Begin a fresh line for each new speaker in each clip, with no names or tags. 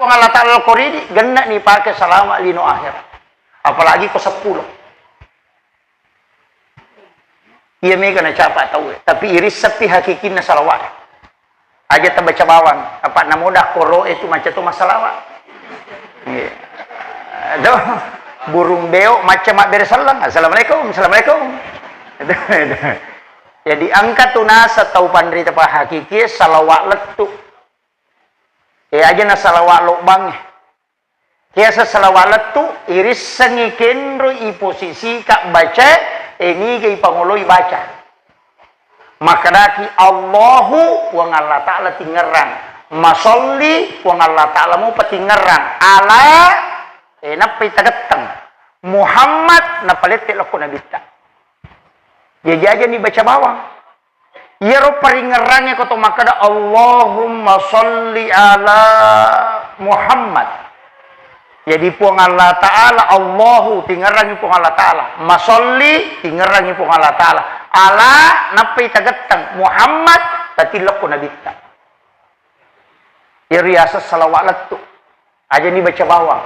Allah Ta'ala Al-Quridi gendak nih pakai salawat lino akhir. Apalagi ke 10. Iya mega na capa tahu. Tapi iris sepi hakikinna salawat. Aja terbaca bawang. Apa namudah koro itu macam tu masalawat. Iya. Aduh, burung beo macam mak beresalang. Assalamualaikum, assalamualaikum. Jadi angkat tunasa tau pandrita pa hakiki salawat letu. Aja na salawat lubang. Kaya sa salawat letu iris sengikin ro posisi kak baca ini kay panguloy baca. Makadaki Allahu wa Allah Ta'ala tingerang. Masolli wa Allah Ta'ala mo patingerang. Ala napay tagatang. Muhammad napalit tilako nabita. Jadi aja nih baca bawang. Yero paringerangnya koto makada Allahumma sholli ala Muhammad. Jadi puang Allah Ta'ala Allahu tingerangi puang Allah Ta'ala. Masolli tingerangi puang Allah Ta'ala. Ala napay tagatang Muhammad tatilok ko nabita. Iriasa salawat tu. Aja nih baca bawang.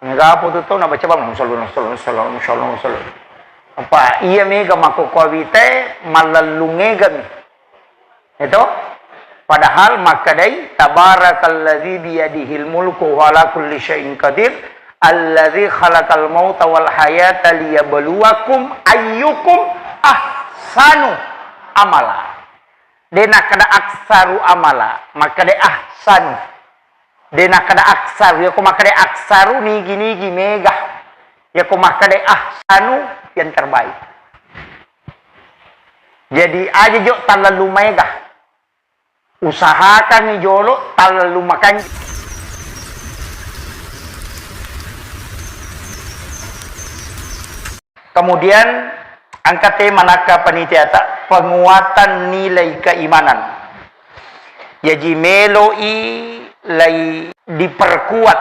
Ngapo to na baca bawang. Sallallahu. Apa iya mega makukawite malalungegan itu padahal makadai tabarakalladzi biyadihil mulku wa ala kulli syai'in qadir alladzi khalaqal mauta wal hayata liyabluwakum ayyukum ahsanu amala. Dena kada aksaru amala makadai ahsanu dena kada aksaru ya ko makadai aksaru nigi mega ya ko makadai ahsanu yang terbaik. Jadi aja jo talalu mega. Usahakan ni jolo talalu makan. Kemudian angkat tema manaka panitiata penguatan nilai keimanan. Jadi meloi lay diperkuat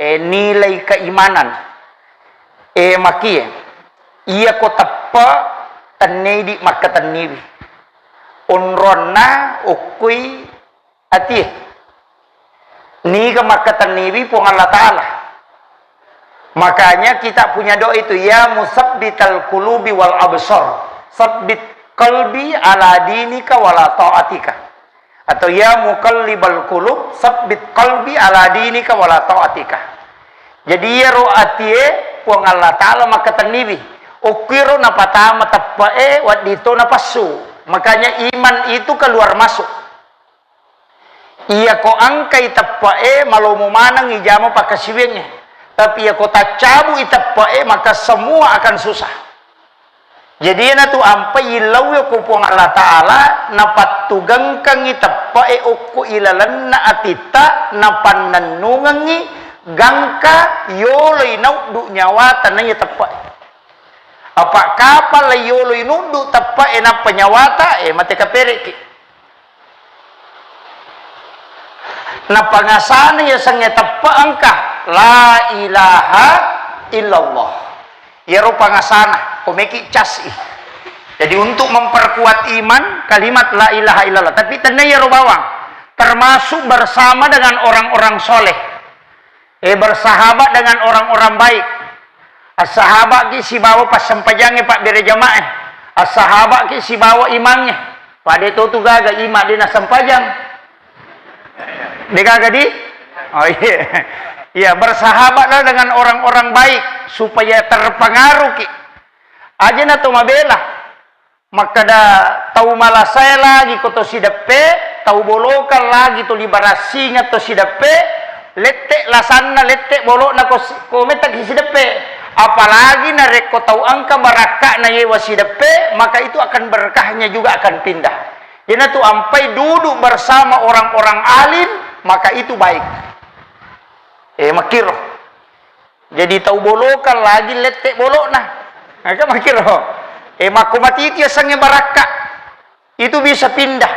nilai keimanan. Makie iya ko tappa tanidi maka tanibi unronna ukui ati ni ka maka tanibi pun Allah Ta'ala. Makanya kita punya doa itu ya musabbital qulubi wal absar sabbit qalbi ala dinika wala ta'atika, atau ya muqallibal qulub sabbit qalbi ala dinika wala ta'atika. Jadi ya ro'atie pun Allah Ta'ala maka tanibi ukiro na patama tapae wat dito na pasu. Makanya iman itu keluar masuk. Iya ko angkai tapae malumu manang ijamo pakasiwingnya. Tapi ya ko tacabu itapae maka semua akan susah. Jadi na tu ampai ilaw ko po Allah Ta'ala na patugang kang itapae uku ilalan na atita na pananungangi gangka yoloy na du nyawatan na itapae. Apa kapal layolo inundu tapa ena penyawata mati kaperiki. Na pangasana ya sange tapa angka la ilaha illallah. Yero pangasana komeki casi. Jadi untuk memperkuat iman kalimat la ilaha illallah. Tapi tanda yero bawang termasuk bersama dengan orang-orang soleh. Bersahabat dengan orang-orang baik. As-sahabat ki si bawa pas sempajangnya pak bere jamaah. As-sahabat ki si bawa imamnya. Pada itu tu gaga imam dia nak sempajang. Dia gaga di? Oh iya. Ya bersahabatlah dengan orang-orang baik supaya terpengaruh ki. Aja na tu mabela. Maka dah tahu malasay lagi ko to si depe, tahu bolokan lagi to liberasinya to si depe, letek lasanna letek bolok na ko metak si depe. Apalagi narek ko tahu angka barakah na yewa si depe, maka itu akan berkahnya juga akan pindah. Jadi tu ampai duduk bersama orang-orang alim, maka itu baik. Makiro. Jadi tahu bolokan lagi letek bolok nah. Maka makiro. Makumati itu sange barakah. Itu bisa pindah.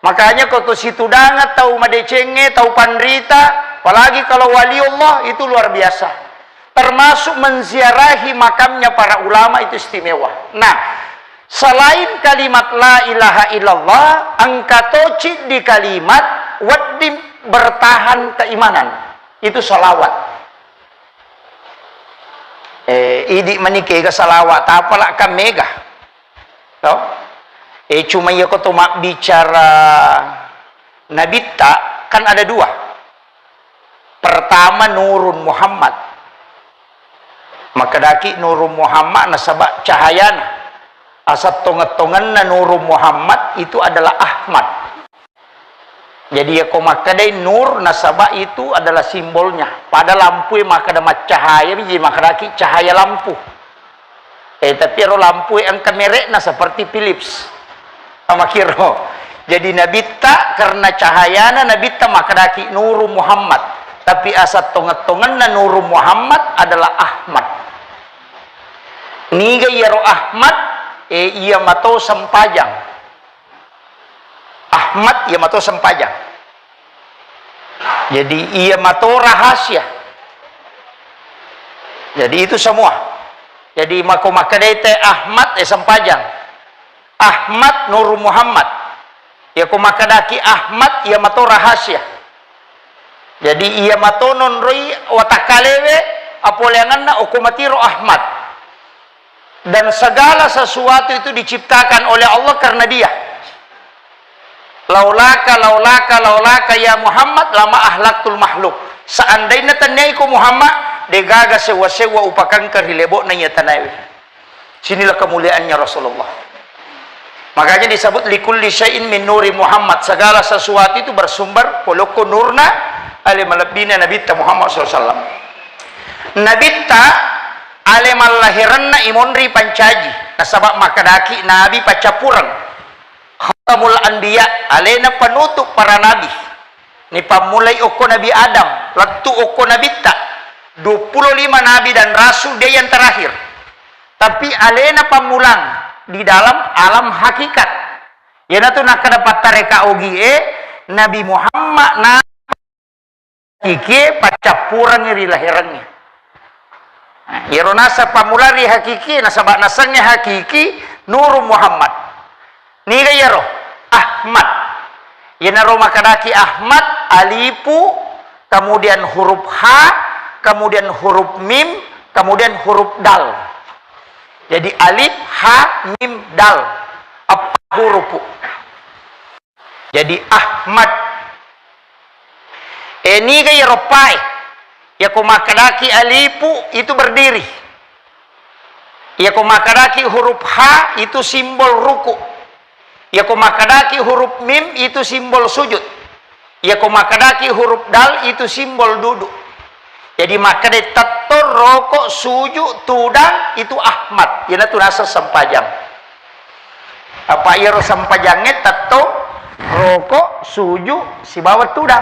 Makanya kau tu situ dangat tahu madecenge, tahu pandrita, apalagi kalau wali Allah itu luar biasa. Termasuk menziarahi makamnya para ulama itu istimewa. Nah, selain kalimat la ilaha illallah, angkatoci di kalimat bertahan keimanan. Itu salawat. Idi manike ka salawat apalah ka mega. Tahu? Cuma ya kau mak bicara Nabitta kan ada dua. Pertama Nurun Muhammad. Maka daki Nurun Muhammad nasabak cahayana. Asat tongat-tongan na Nurun Muhammad itu adalah Ahmad. Jadi ya kau makadai nur nasabak itu adalah simbolnya. Pada lampu maka ada cahaya biji maka daki cahaya lampu. Tapi ro lampu yang kamerekna seperti Philips. Amakiro. Jadi Nabitta karena cahayana Nabitta maka daki Nurul Muhammad. Tapi asat tongat-tongan na Nurul Muhammad adalah Ahmad. Niga yaro Ahmad ia mato sempajang. Ahmad ia mato sempajang. Jadi ia mato rahasia. Jadi itu semua. Jadi mako makadai te Ahmad sempajang. Ahmad Nurul Muhammad. Ya kumakadaki Ahmad ia mato rahasia. Jadi ia mato nonroi watakalewe apoleanganna okumatiro Ahmad. Dan segala sesuatu itu diciptakan oleh Allah karena dia. Laulaka ya Muhammad lama ahlaktul makhluk. Seandainya tanaiku Muhammad degaga sewa-sewa upakan kerilebo na iya tanaiwe. Sinilah kemuliaannya Rasulullah. Makanya disebut likulli syai'in min nuri Muhammad. Segala sesuatu itu bersumber poloko nurna alimalabina Nabitta Muhammad SAW. Nabitta alimal lahiranna imonri pancaji. Nasabak makadaki nabi pacapurang. Khatamul anbiya alena penutup para nabi. Ni pamulai oko Nabi Adam, waktu oko Nabitta. 25 nabi dan rasul dia yang terakhir. Tapi alena pamulang di dalam alam hakikat. Ya natu nak dapat tareka ogi Nabi Muhammad na hakiki pacapurang iri lahirannya. Ya ronasa pamulari hakiki nasabak nasangnya hakiki Nurul Muhammad. Niga yaro Ahmad. Ya naro makadaki Ahmad alipu kemudian huruf H kemudian huruf mim kemudian huruf dal. Jadi alif, ha, mim, dal. Apa huruf? Jadi Ahmad. Ini gaya ropai. Ya kumakadaki alifu itu berdiri. Ya kumakadaki huruf ha itu simbol ruku. Ya kumakadaki huruf mim itu simbol sujud. Ya kumakadaki huruf dal itu simbol duduk. Jadi maka de tator rokok suju tudang itu Ahmad. Yana tu rasa sempajang. Apa iro sempajangnya tato rokok suju si bawa tudang.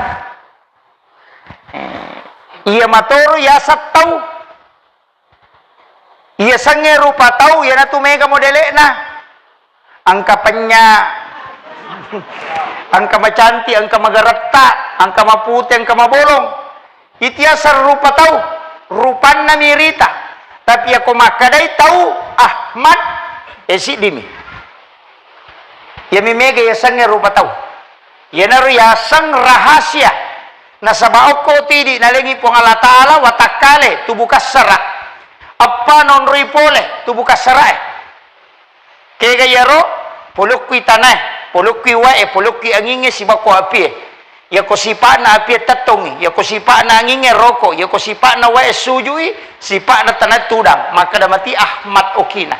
Iya matoro ya tahu. Iya sange rupa tahu yana tu mega modelena. Angkapannya angka macanti, angka magarata, angka maputi, angka mabolong. Itiasar rupa tahu rupanna mirita tapi aku makadai tahu Ahmad esi dimi ya mimega ya sange rupa tahu ya naru ya sang rahasia nasabao ko tidi nalengi pong Allah Ta'ala watakale tubukas sara apa non ripole tubukas sara kega yaro polukui tanah polukui wae polukui anginge sibako api ya ko sipa na api tatongi ya ko sipa na nginge roko ya ko sipa na wae sujui sipa na tanat tudang maka damati Ahmad okina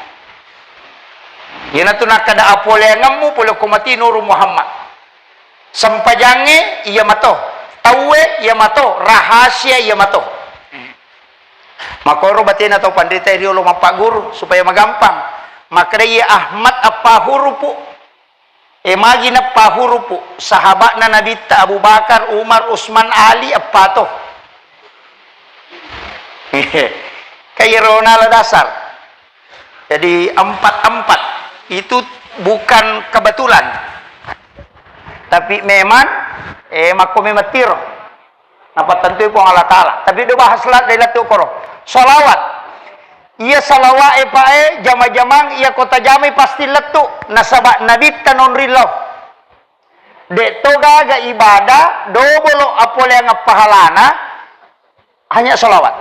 ya na tu nakada apole ngamu polo ko mati Nurul Muhammad sampajange iya mato tawe iya mato rahasia iya mato makoro batin atau pandita rio lo mapak guru supaya magampang maka dia Ahmad apa hurupu magi na pahurupu sahabat na Nabitta Abu Bakar, Umar, Utsman, Ali apa to? Kaya ronala dasar. Jadi 4-4 itu bukan kebetulan. Tapi memang makomi matiro. Napa tentu po Allah Ta'ala. Tapi do bahas lat dari latu koro. Salawat. Ia salawa pae jama-jamang ia kota jami pasti letu nasabak Nabitta non rillah Dek to gaga ibadah dobolo apole yang pahalana hanya salawat.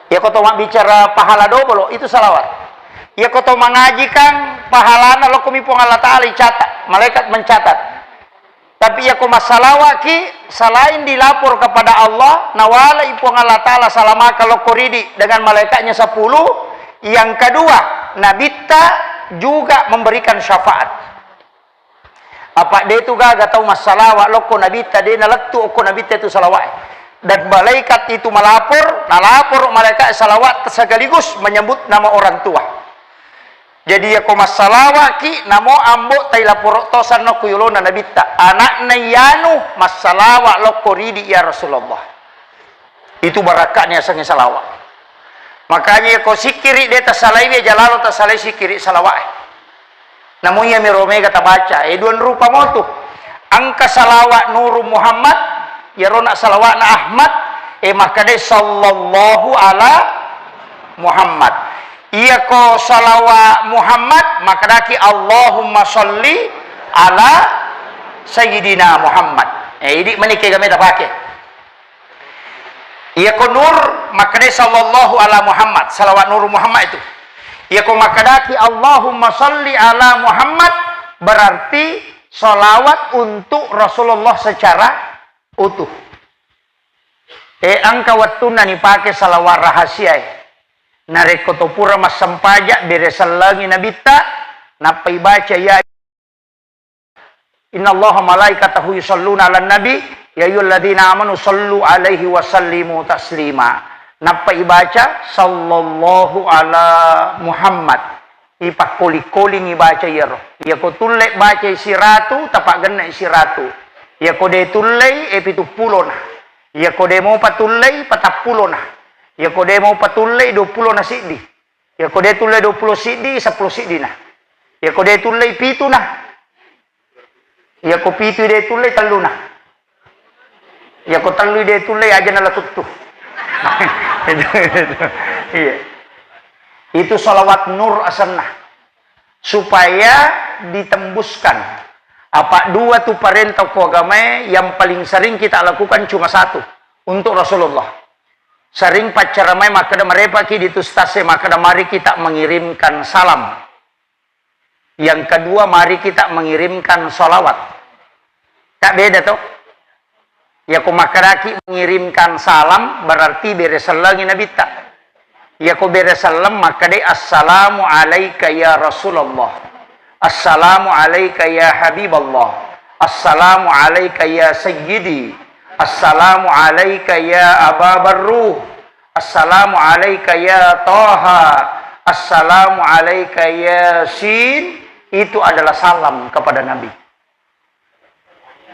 Ya kau mak bicara pahala dobolo itu salawat. Ya kau mengajikan pahalana lo kumipong Allah Ta'ala catat, malaikat mencatat. Tapi ya kau masalawat ki selain dilapor kepada Allah nawala ipong Allah Ta'ala salama kalau koridi dengan malaikatnya 10. Yang kedua nabita juga memberikan syafaat. Apa dia itu gak tahu masalah loko nabita dia nalaktu oko nabita itu salawat dan malaikat itu melapor malaikat salawat sekaligus menyebut nama orang tua. Jadi aku masalah ki namo ambo tai lapor tosan no kuyulona nabita anak nayanu masalah loko ridi ya Rasulullah. Itu barakatnya sange salawat. Makanya kau sikiri dia tasalai dia jalalo tasalai sikiri salawat. Namun ya mirome kata baca, duan rupa motu. Angka salawat Nuru Muhammad, ya rona salawat na Ahmad, makade sallallahu ala Muhammad. Iya ko salawat Muhammad, makadaki Allahumma salli ala Sayyidina Muhammad. Ini menikah kami tak pakai. Iya ko Nur, makade sallallahu ala Muhammad, salawat Nuru Muhammad itu. Ya kau makadaki Allahumma salli ala Muhammad berarti salawat untuk Rasulullah secara utuh. Angka wattuna ni pakai salawat rahasia. Nareko topura mas sampaja beresalangi nabita napai baca ya Inna Allah malaikatahu yusalluna ala nabi ya ayyuhalladzina amanu sallu alaihi wa sallimu taslima. Napa ibaca sallallahu ala Muhammad ipak koli-koli ngibaca ya roh ya ko tulle baca siratu tapak gena siratu ya ko de tulle pitupulo na ya ko de mau patulle patapulo na ya ko de mau patulle 20 na sidi ya ko de tulle 20 sidi 10 sidi na ya ko de tulle pitu na ya ko pitu de tulle telu na ya ko telu de tulle aja na latutu. Iya. Itu salawat nur asannah supaya ditembuskan apa dua tu perintah agama yang paling sering kita lakukan cuma satu untuk Rasulullah. Sering pacaramai maka mereka di tustase maka mari kita mengirimkan salam. Yang kedua mari kita mengirimkan salawat. Tak beda toh? Ya ko makaraki mengirimkan salam berarti beresalangi nabi tak. Ya ko beresalam maka de assalamu alayka ya Rasulullah. Assalamu alayka ya Habiballah. Assalamu alayka ya Sayyidi. Assalamu alayka ya Aba Barruh. Assalamu alayka ya Taha. Assalamu alayka ya Sin. Itu adalah salam kepada Nabi.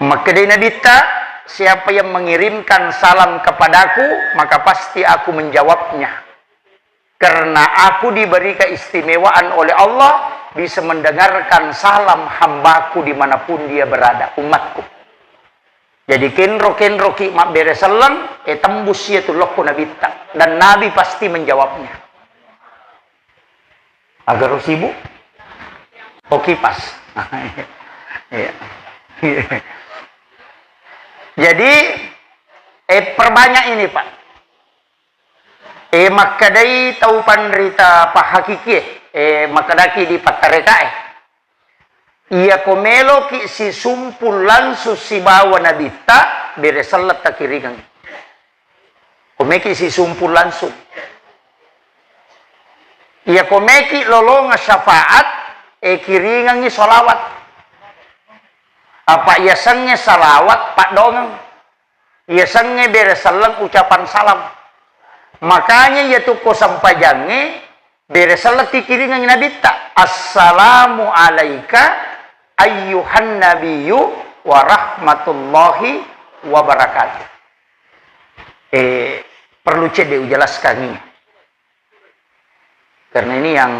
Maka de nabi tak siapa yang mengirimkan salam kepadaku, maka pasti aku menjawabnya. Karena aku diberi keistimewaan oleh Allah, bisa mendengarkan salam hambaku dimanapun dia berada, umatku. Jadi kenro ki mak beresalam, tembus ya tu lokku nabi tak. Dan Nabi pasti menjawabnya. Agar sibuk, kipas. Jadi perbanyak ini Pak. Makadai tahu panrita Pak Hakiki. Makadaki di Patarekae. Ia komelo ki si sumpul lansu si bawa nabita beresalat takiringan. Komeki si sumpul lansu. Ia komeki lolonga syafaat kiringangi solawat. Apa iasannya salawat pak dongeng, iasannya beresalang ucapan salam. Makanya ya tuko sampajange beresalang tikiringan nabi tak. Assalamu alaika ayyuhan nabiyyu wa rahmatullahi wa barakatuh. Perlu cedek jelaskan ini. Karena ini yang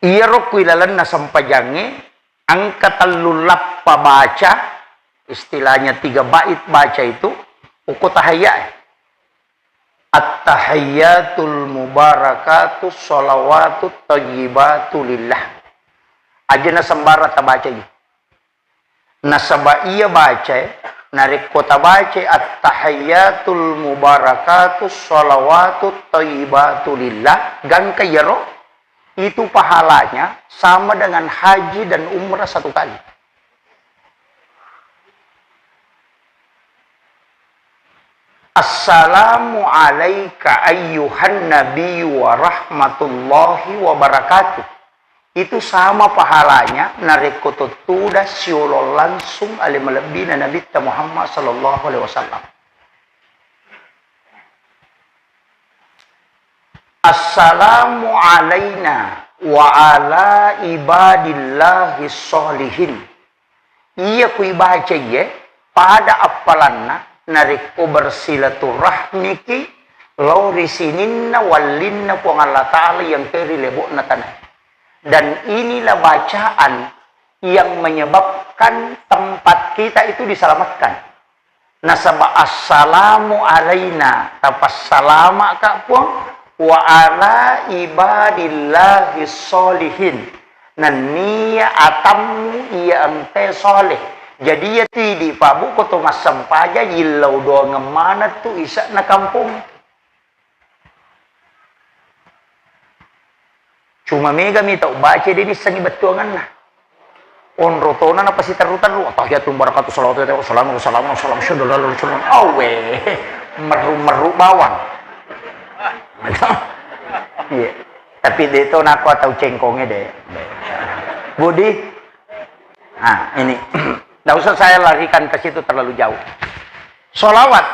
iya roku ilalan na sampajange angka talulap pabaca istilahnya 3 bait baca itu uko tahaya At-tahiyyatul mubarakatus sholawatut thayyibatu lillah. Aja na sambara tabaca yi. Nasaba iya baca, narik kota baca at-tahiyyatul mubarakatus sholawatut thayyibatu lillah. Gang kayero itu pahalanya sama dengan haji dan umrah satu kali. Assalamu alaika ayyuhan nabiyyu wa rahmatullahi wa barakatuh. Itu sama pahalanya narikototuda siulo langsung alimalabi na Nabi Muhammad sallallahu alaihi wasallam. Assalamu alaina wa ala ibadillahi sholihin. Iya ku ibaca ye pada apalanna nariko bersilaturahmi ki laurisininna walinna po ng Allah Ta'ala yang perilebo na tanay. Dan inilah bacaan yang menyebabkan tempat kita itu diselamatkan. Nasaba assalamu alaina tapas salama ka po wa ala ibadillahi sholihin. Naniya atamu iya ante soleh. Jadi ya di pabu ko to masampaja yilaw do ngamana tu isa na kampung. Cuma mega mi tau baca dini sangi betuangan na. On rotona na pasi tarutan lu tahiyatul barakatuh salawatu wassalamu wassalamu awe meru bawang. Iya. Tapi dito na ako atau cengkongnya deh. Budi. Ah, ini. Tidak usah saya larikan ke situ terlalu jauh. Solawat.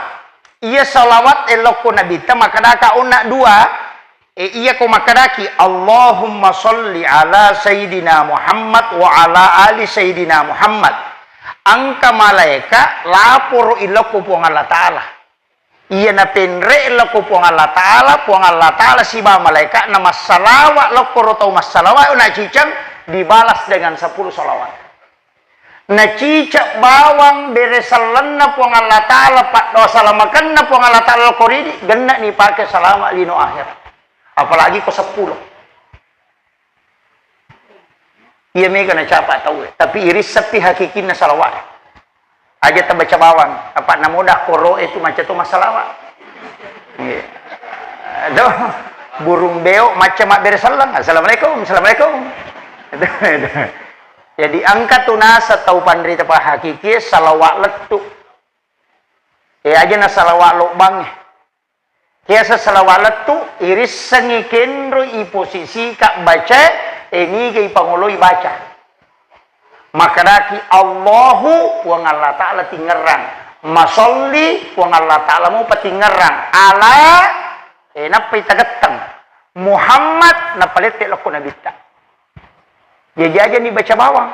Iya solawat eloko nabita makadaka una dua. Iya ko makadaki. Allahumma salli ala Sayyidina Muhammad wa ala ali Sayyidina Muhammad. Angka malaika lapor iloko po ng Allah Ta'ala. Iya na penre iloko po ng Allah Ta'ala. Po ng Allah Ta'ala si ba malaika na masalawa lokoro tau masalawa. Una cicang dibalas dengan 10 solawat. Nacicak bawang beresalan na po ng Allah Ta'ala pak salamakan na po ng Allah Ta'ala koridi ganda ni pakai salama lino akhir apalagi ko 10 iya mega na capa tahu tapi iris sepi hakikin na salawat aja tabaca bawang apa namudah koro itu macam tu masalah iya aduh burung beo macam mak beresalan assalamualaikum assalamualaikum jadi angkat tunasa tau pandrita pa hakiki salawat letu. Aja na salawat lubang. Kaya sa salawat letu iris sengikin ro posisi kak baca ini kay panguloy baca. Makadaki Allahu wa Allah Ta'ala tingerang. Masolli wa Allah Ta'ala mo patingerang. Ala napay tagatang. Muhammad napalit lako nabita. Jadi aja nih baca bawang.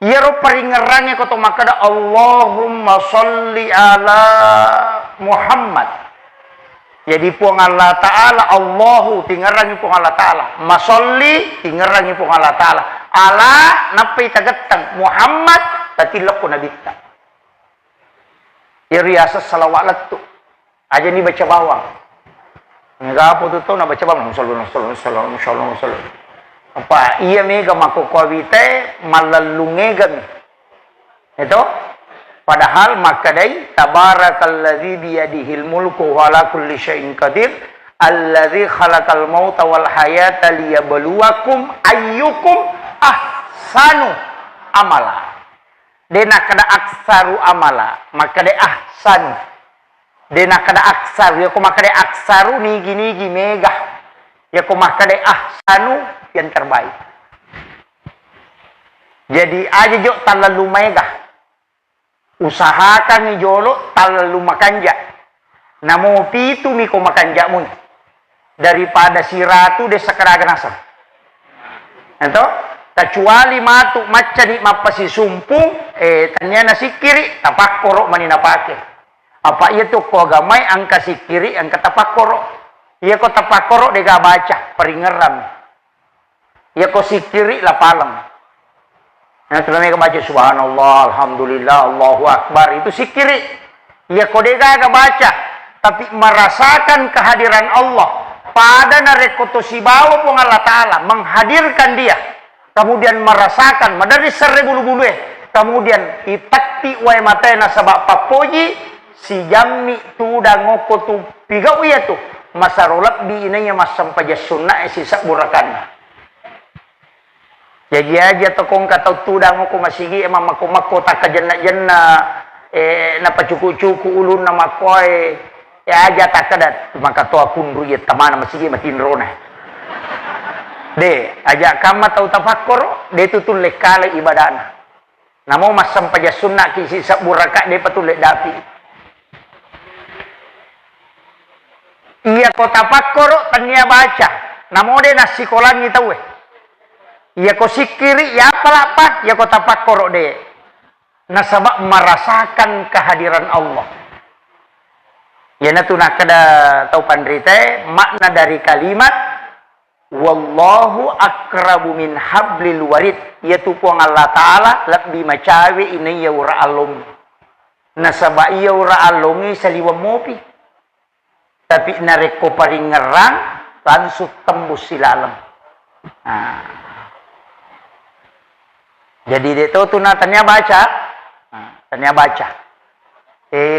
Ya ro paringerangnya ko to makada Allahumma sholli ala Muhammad. Jadi puang Allah Ta'ala Allahu tingerangi puang Allah Ta'ala. Masolli tingerangi puang Allah Ta'ala. Ala napay tagatang Muhammad tatilok ko nabita. Ya riasa salawat tu. Aja nih baca bawang. Ngapo to na baca bawang. Sallallahu apa iya mega makukawite malalungegami itu padahal makadai tabarakalladzi biyadihil mulku wa ala kulli syai'in qadir alladzi khalaqal mauta wal hayata liyabluwakum ayyukum ahsanu amala dena kada aksaru amala makadai ahsanu dena kada aksaru ya ko makadai aksaru nigi mega ya ko makadai ahsanu yang terbaik. Jadi aja jo talalu mega. Usahakan ni jolo talalu makanja. Namo pitu mi ko makanja mun. Daripada si ratu de sakaragan asal. Ento kecuali matu maca ni mapasi sumpung tanya nasi kiri tapak koro manina pake. Apa iya tu ko gamay angka si kiri angka tapak koro. Iya ko tapak koro dega baca peringeran. Ya ko sikiri la palam. Nah, terus baca subhanallah, alhamdulillah, Allahu akbar itu sikiri. Ya ko dega baca tapi merasakan kehadiran Allah pada narekoto si bawa pun Allah Ta'ala menghadirkan dia, kemudian merasakan madari serebulu-bulu kemudian itakti wae matena sabab papoji si jammi tu dangoko tu pigau ya tu masarolak bi inanya masam paja sunnah si saburakan. Jadi aja tokong kata tu dangoko masigi emang mako tak kajenna napa cuku-cuku ulun nama koe ya aja tak kadat maka to akun ruye tamana masigi makin rona. De aja kama tau tafakkur de tutun lekale ibadana. Namo masam paja sunnah kisi saburaka de patul lek dapi. Iya kota pakor tania baca. Namo de nasi kolangi tahu. Iya ko sikiri ya apa ya kota pakor de. Nasabak merasakan kehadiran Allah. Ya natuna kada tau pandrite makna dari kalimat wallahu akrabu min hablil warid yaitu puang Allah Ta'ala lebih macawi ini ya ura alum. Nasabak ya ura alungi saliwa mopi. Tapi nareko paring ngerang langsung tembus silalam. Nah. Jadi itu tunatanya baca. Tanya baca.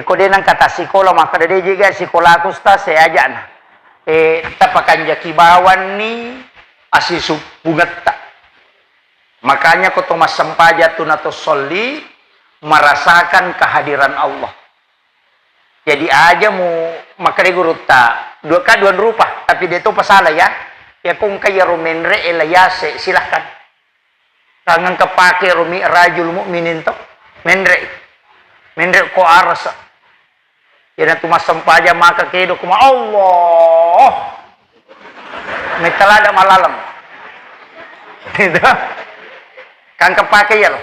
Kode nang kata sekolah maka dia juga sekolah aku saya aja nah. Tapakan jaki bawan ni asisu bungat tak. Makanya kau Thomas Sampaja tunato soli merasakan kehadiran Allah. Jadi aja mu makare guru tak dua rupa tapi dia tu pasalah ya kung kaya rumenre elayase silahkan kangen kepake rumi rajul mukminin to menre ko arasa ya tu masampa aja maka kedo kuma Allah metalada malalam tidak kan kepake ya loh.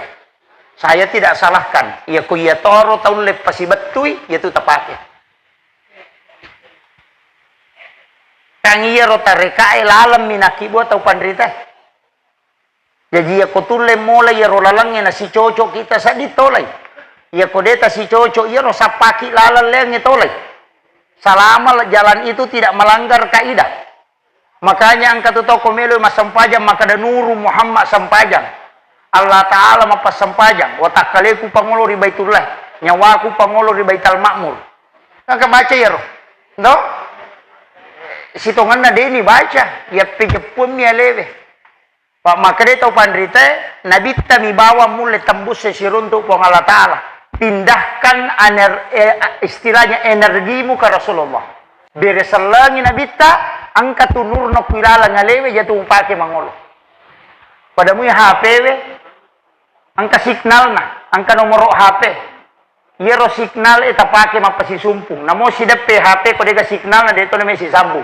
Saya tidak salahkan. Ya ku ya toro tahun lepasi betui ya tu tapake. Kang iya rota rekae lalam minaki buat tau pandrita. Jadi ya kutule mulai ya rolalangnya nasi cocok kita sa ditolay. Ya kodeta si cocok ya rosa paki lalang lengnya tolay. Selama jalan itu tidak melanggar kaidah. Makanya angkat tu toko melo mas sampajang maka ada nuru Muhammad sampajang. Allah Ta'ala mapas sampajang watakaleku pangolo di Baitullah nyawaku pangolo di Baitul Makmur. Kakak baca ya roh no? Sitongan na ini baca ya pijepun ya leve pak makanya tau pandrite nabi mi bawa mulai tembus sesiruntuk pang Allah Ta'ala pindahkan istilahnya energimu ke Rasulullah bereselangi nabi angkat tunur no pilala ngalewe jatuh pakai mangolo padamu ya HP angka signal na, angka nomor HP. Yero signal eta pake mapasi sumpung. Namo si depe HP ko dega signal na dito na may si sambung.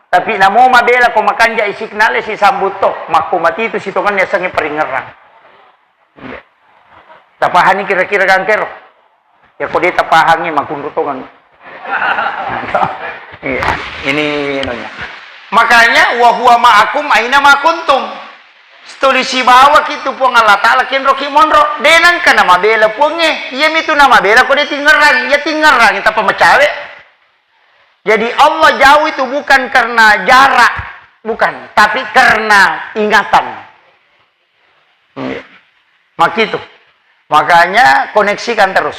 Tapi namo mabela ko makanja signal si sambuto. Makumati itu sitongan niya sangi paringerang. Tapahani kira-kira kangkero. Ya ko di tapahangi makunrutongan. Ini inonya. Makanya wa huwa ma'akum aina ma kuntum. Tulisi bawa kitu po Allah Ta'ala kinro kimonro denan ka na mabela po nge iya itu na mabela ko de tingerang ya tingerang kita pemecawe. Jadi Allah jauh itu bukan karena jarak bukan tapi karena ingatan. Maka itu makanya koneksikan terus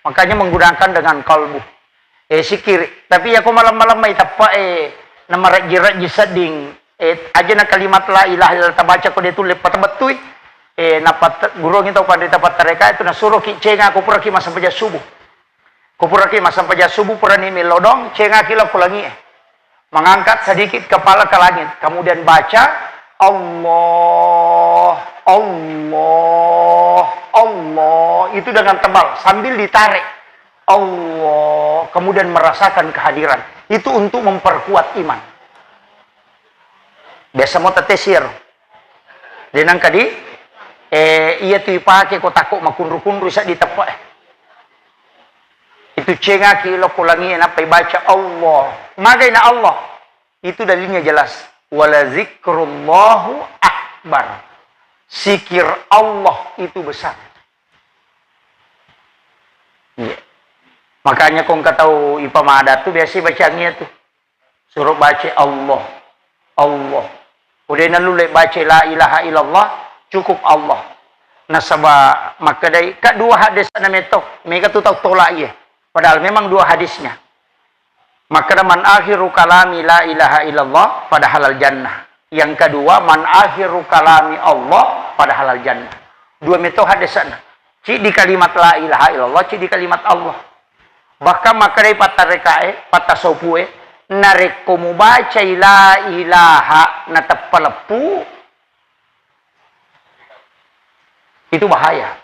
makanya menggunakan dengan kalbu sikir tapi aku malam-malam may tapa nama raji seding aja na kalimat la ilaha illallah tabaca ko dito lepat betui napat guru kita pada dapat tereka itu nasuruh ki cenga ko pura ki masam paja subuh ko pura ki masam paja subuh pura ni melodong cenga kila pulangi mengangkat sedikit kepala ke langit kemudian baca Allah Allah Allah itu dengan tebal sambil ditarik Allah kemudian merasakan kehadiran itu untuk memperkuat iman. Biasa mo tatesir. Dinang kadi iya tu ipake ko takok makunru-kunru sa ditepa. Itu cenga kilo kulangi na baca Allah. Magay na Allah. Itu dalilnya jelas. Wala zikrullahu akbar. Sikir Allah itu besar. Yeah. Makanya kong tahu ipamada tuh biasa bacanya tuh. Suruh baca Allah. Allah. Udah nalulek baca la ilaha illallah, cukup Allah. Nasaba maka dari kedua hadis na meto, mereka tu tahu tolak ye. Padahal memang dua hadisnya. Maka man akhiru kalami la ilaha illallah pada halal jannah. Yang kedua man akhiru kalami Allah pada halal jannah. Dua meto hadis sana. Ci di kalimat la ilaha illallah, ci di kalimat Allah. Bahkan maka dari patah rekae, patah sopue, narek komu baca la ilaha na tepalepu. Itu bahaya.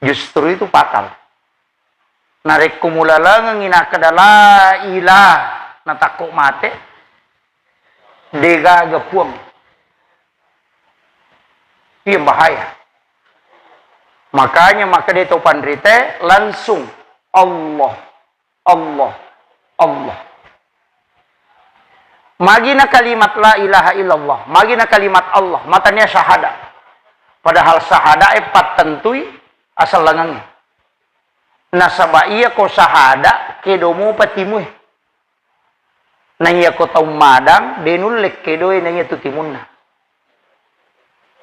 Justru itu fatal. Narek kumulala ngina kadala ilah na takok mate dega gapuang. Itu yang bahaya. Makanya maka dia topan rite langsung Allah, Allah, Allah. Magina kalimat la ilaha illallah, magina kalimat Allah, matanya syahadat. Padahal syahadat patentui asal langang. Nasaba iya ko syahadat kedomu patimu. Na iya ko taum madang denulek kedoe na iya tutimunna.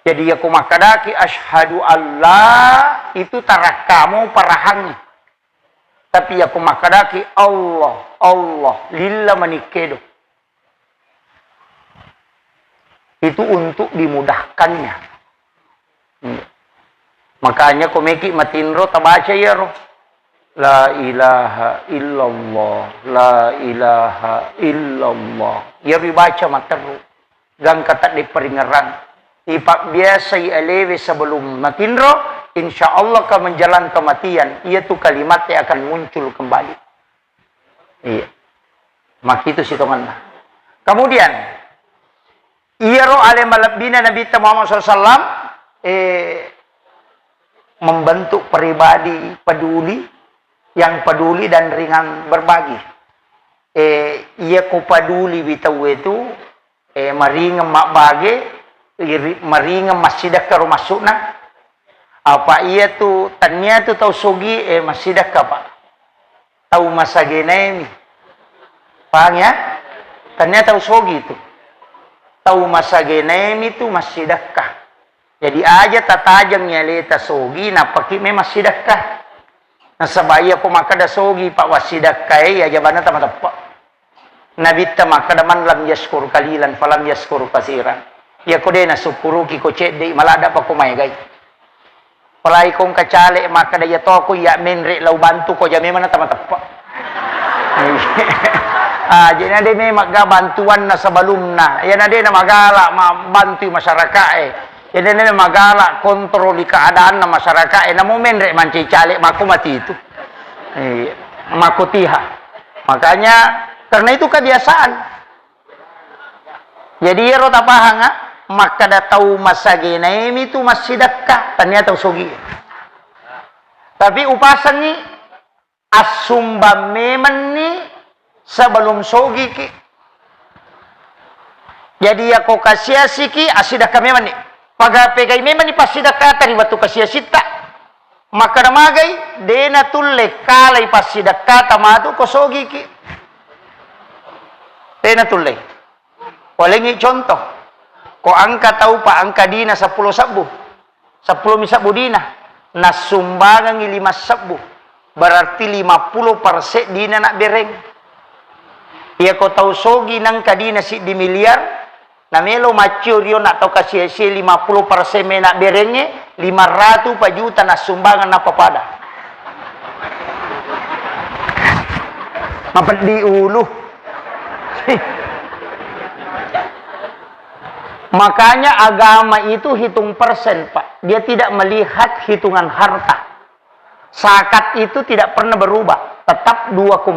Jadi aku makadaki asyhadu Allah itu tarakamu parahangi. Tapi aku makadaki Allah, Allah lillah manikedo. Itu untuk dimudahkannya. Makanya komeki matinro tabaca ya roh. La ilaha illallah, la ilaha illallah. Ya dibaca materu. Gang kata di peringeran. Ipak biasa ialewe sebelum matinro, insya Allah ke menjalan kematian. Ia tu kalimatnya akan muncul kembali. Iya. Maka itu sitongan. Kemudian Iyaro ale malabina Nabi Muhammad SAW membentuk pribadi peduli yang peduli dan ringan berbagi. Ia ko peduli bitaw itu maringam makbage, maringam masjidah ka rumasuna. Apa ia tu tanya tu tau sogi masjidah ka pa. Tau masagenemi. Paham ya? Tanya tau sogi itu. Tahu masa genem itu masih sedekah. Jadi aja tatajang nyaleta sogi na paki me masih sedekah. Na sabaya ko makada sogi pak wasidekah ya jabana ta matapa. Nabi ta makada man lam yashkur kalilan falam yashkur kasiran. Ya ko de na syukuru ki ko cede malada pa ko may gay. Palai kong kacale makada ya to ko ya menre law bantu ko jame mana ta matapa. Jadi nade may magabantuan na sa balumna. Yan nade na magala mabantu masyarakat Yan nade na magala kontroli keadaan na masyarakat na momenre mancicali makumati itu. Makutiha. Makanya karena itu kebiasaan. Jadi ya rota pahanga maka datau masaginaim itu masih dekat ternyata usugi. Tapi upasan ni asumba meman ni sebelum sogi ki. Jadi aku kasiasi ki asidah kami mani. Paga pegai memang ni pasidah kata ni batu kasiasi tak. Maka namagai dena tulle kalai pasidah kata matu ko sogi ki. Dena tulle. Walengi contoh. Ko angka tahu pa angka dina 10 sabu. 10 misabu dina. Nasumbangan 5 sabu. Berarti 50% dina nak bereng. Ia ko tahu sogi nang kadina si di miliar na melo mature yo nak tahu kasih 50% me nak berenge 500 juta na sumbangan na papada. Mapat di ulu. Makanya agama itu hitung persen, Pak. Dia tidak melihat hitungan harta. Zakat itu tidak pernah berubah, tetap 2,5.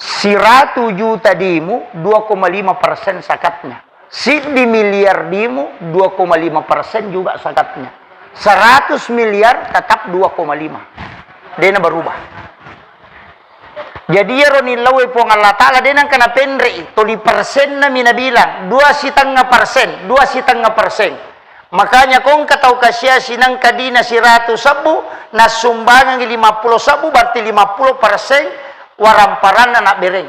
100 juta dimu 2,5% zakatnya. Si di miliar dimu 2,5% juga zakatnya. 100 miliar tetap 2,5. Dia berubah. Jadi ya roni lawe po Allah Ta'ala dia nang kena pendre itu di persen na mina bilang 2,5%. Makanya kung katau kasya sinang kadina si ratu sabu na sumbangan 50 sabu berarti 50% waramparan na bereng.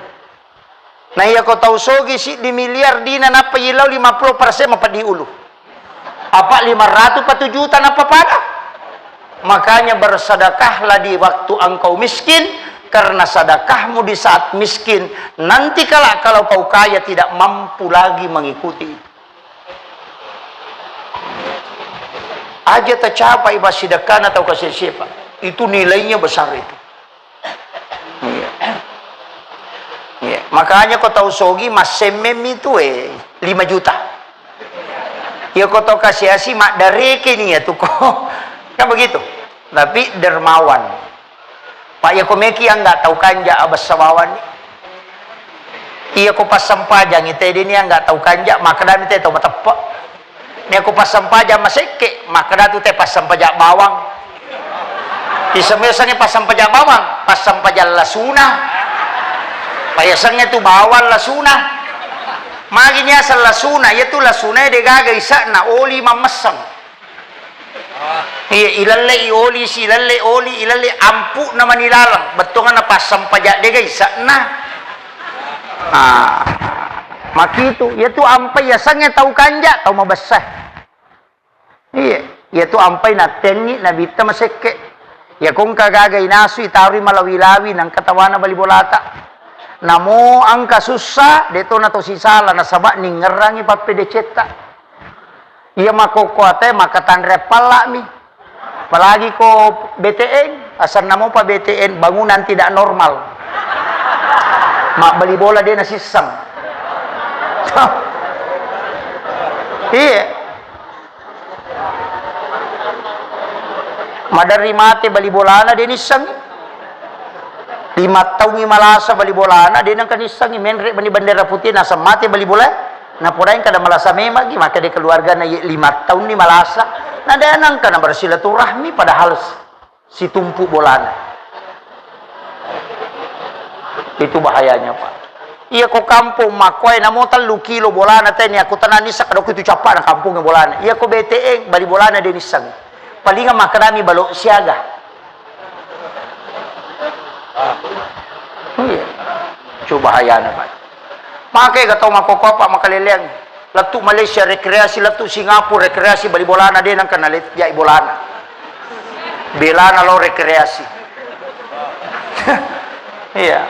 Nah iya ko tau sogi si di miliar dina na payilaw 50% mapadi ulu. Apa 500 patu juta na papada. Makanya bersedekahlah di waktu engkau miskin, karena sedekahmu di saat miskin nanti kalau kau kaya tidak mampu lagi mengikuti. Aja tercapai sedekah atau kasih siapa, itu nilainya besar itu. Ya. Makanya kau tahu sogi mas semem itu 5 juta. Ya kau tahu kasih asi mak dari kini ya tuh kok. Kan begitu. Tapi dermawan. Pak ya komeki yang nggak tahu kanja abas sabawan. Iya ko pas sampajang itu ini yang nggak tahu kanja maka dan itu tahu tepak. Ini aku pas sampajang maseke maka dan itu pas sampajak bawang. Biasanya pas sampajak bawang, pas sampajak lasuna. Payasangnya tu bawang lasuna. Maginya asal lasuna, yaitu lasuna de gaga isa na oli mamesang. Iya ilalle oli si ilalle oli ilalle ampu na manilalang. Betungan na pas sampajak de gaga isa na. Makitu, yaitu ampai yasangnya tahu kanja, tahu mabasah. Iya, yaitu ampai na tengi na bita maseke. Ya kung kagagay nasu itari malawi-lawi ng katawan na balibolata. Namo ang kasusa dito na to si sala na saba ning ngerangi papedeceta. Iya makokoate makatandre pala mi. Palagi ko BTN, asal namo pa BTN bangunan tidak normal. Mak bali bola dia na sisang. Iya. Madari mate bali bolana dia nisang. 5 tahun ni malasa bali bolana dia nang kanisang menrek bani bendera putih nasa mate bali bola. Na podain kada malasa memagi maka dia keluarga na 5 tahun ni malasa. Na dia nang kana bersilaturahmi padahal si tumpu bolana. Itu bahayanya, Pak. Iya ko kampung makoy na mo 3 kilo bolana teh ni aku tanani sa kadok itu capa na kampung ng bolana. Iya ko BTN bali bolana dia nisang. Palinga makarami balo siaga. Iya. Coba bahaya na Pak. Makai kataw makokopa makalileng. Latu Malaysia rekreasi, latu Singapura rekreasi bali bolana din ang kanalit ya bolana. Belana lo rekreasi. Iya.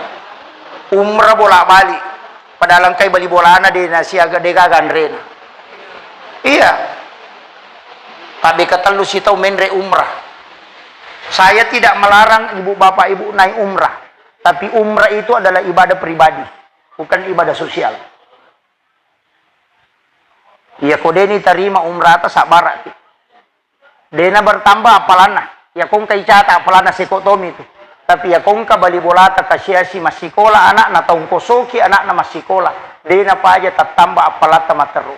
Umrah bola bali. Padahal kay bali bolana din na siaga dega gandren. Iya. Tapi kata lu sitaw menre umrah. Saya tidak melarang ibu bapak ibu naik umrah. Tapi umrah itu adalah ibadah pribadi. Bukan ibadah sosial. Ya kodeni tarima umrah atas sabarat. Dena bertambah apalana. Ya kong kay cata apalana sekotomi itu. Tapi ya kong ka bali bolata kasyasi masikola anak na taong kosoki anak na masikola. Dena pa aja tatambah apalata materu.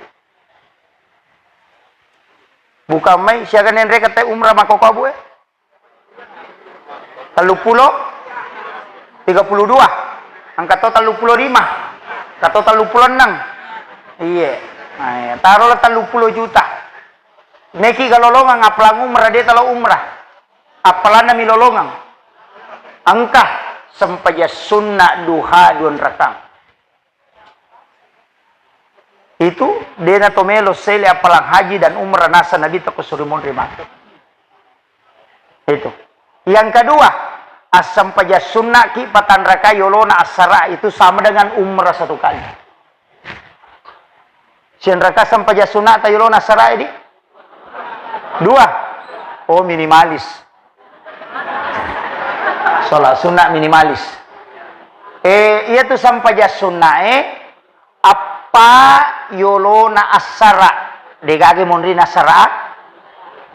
Bukan may siya ganin reka tayo umrah makokabu 30 32 ang kato 35 kato 36 iya ay taro la 30 juta neki galolongang aplang umrah dia talo umrah apalan na milolongang angka sampaya sunna duha 2 rakang itu dia na tomelo sele apalang haji dan umrah nasa nabi ta kusurimon rimato itu. Yang kedua, asam paja sunnah ki patan raka yolona asara itu sama dengan umrah 1 kali. Sian raka asam paja sunnah ta yolona asara ini 2. Oh minimalis. Salat sunnah minimalis. Iya tu sampaja sunnah apa yolona asara degage monri nasara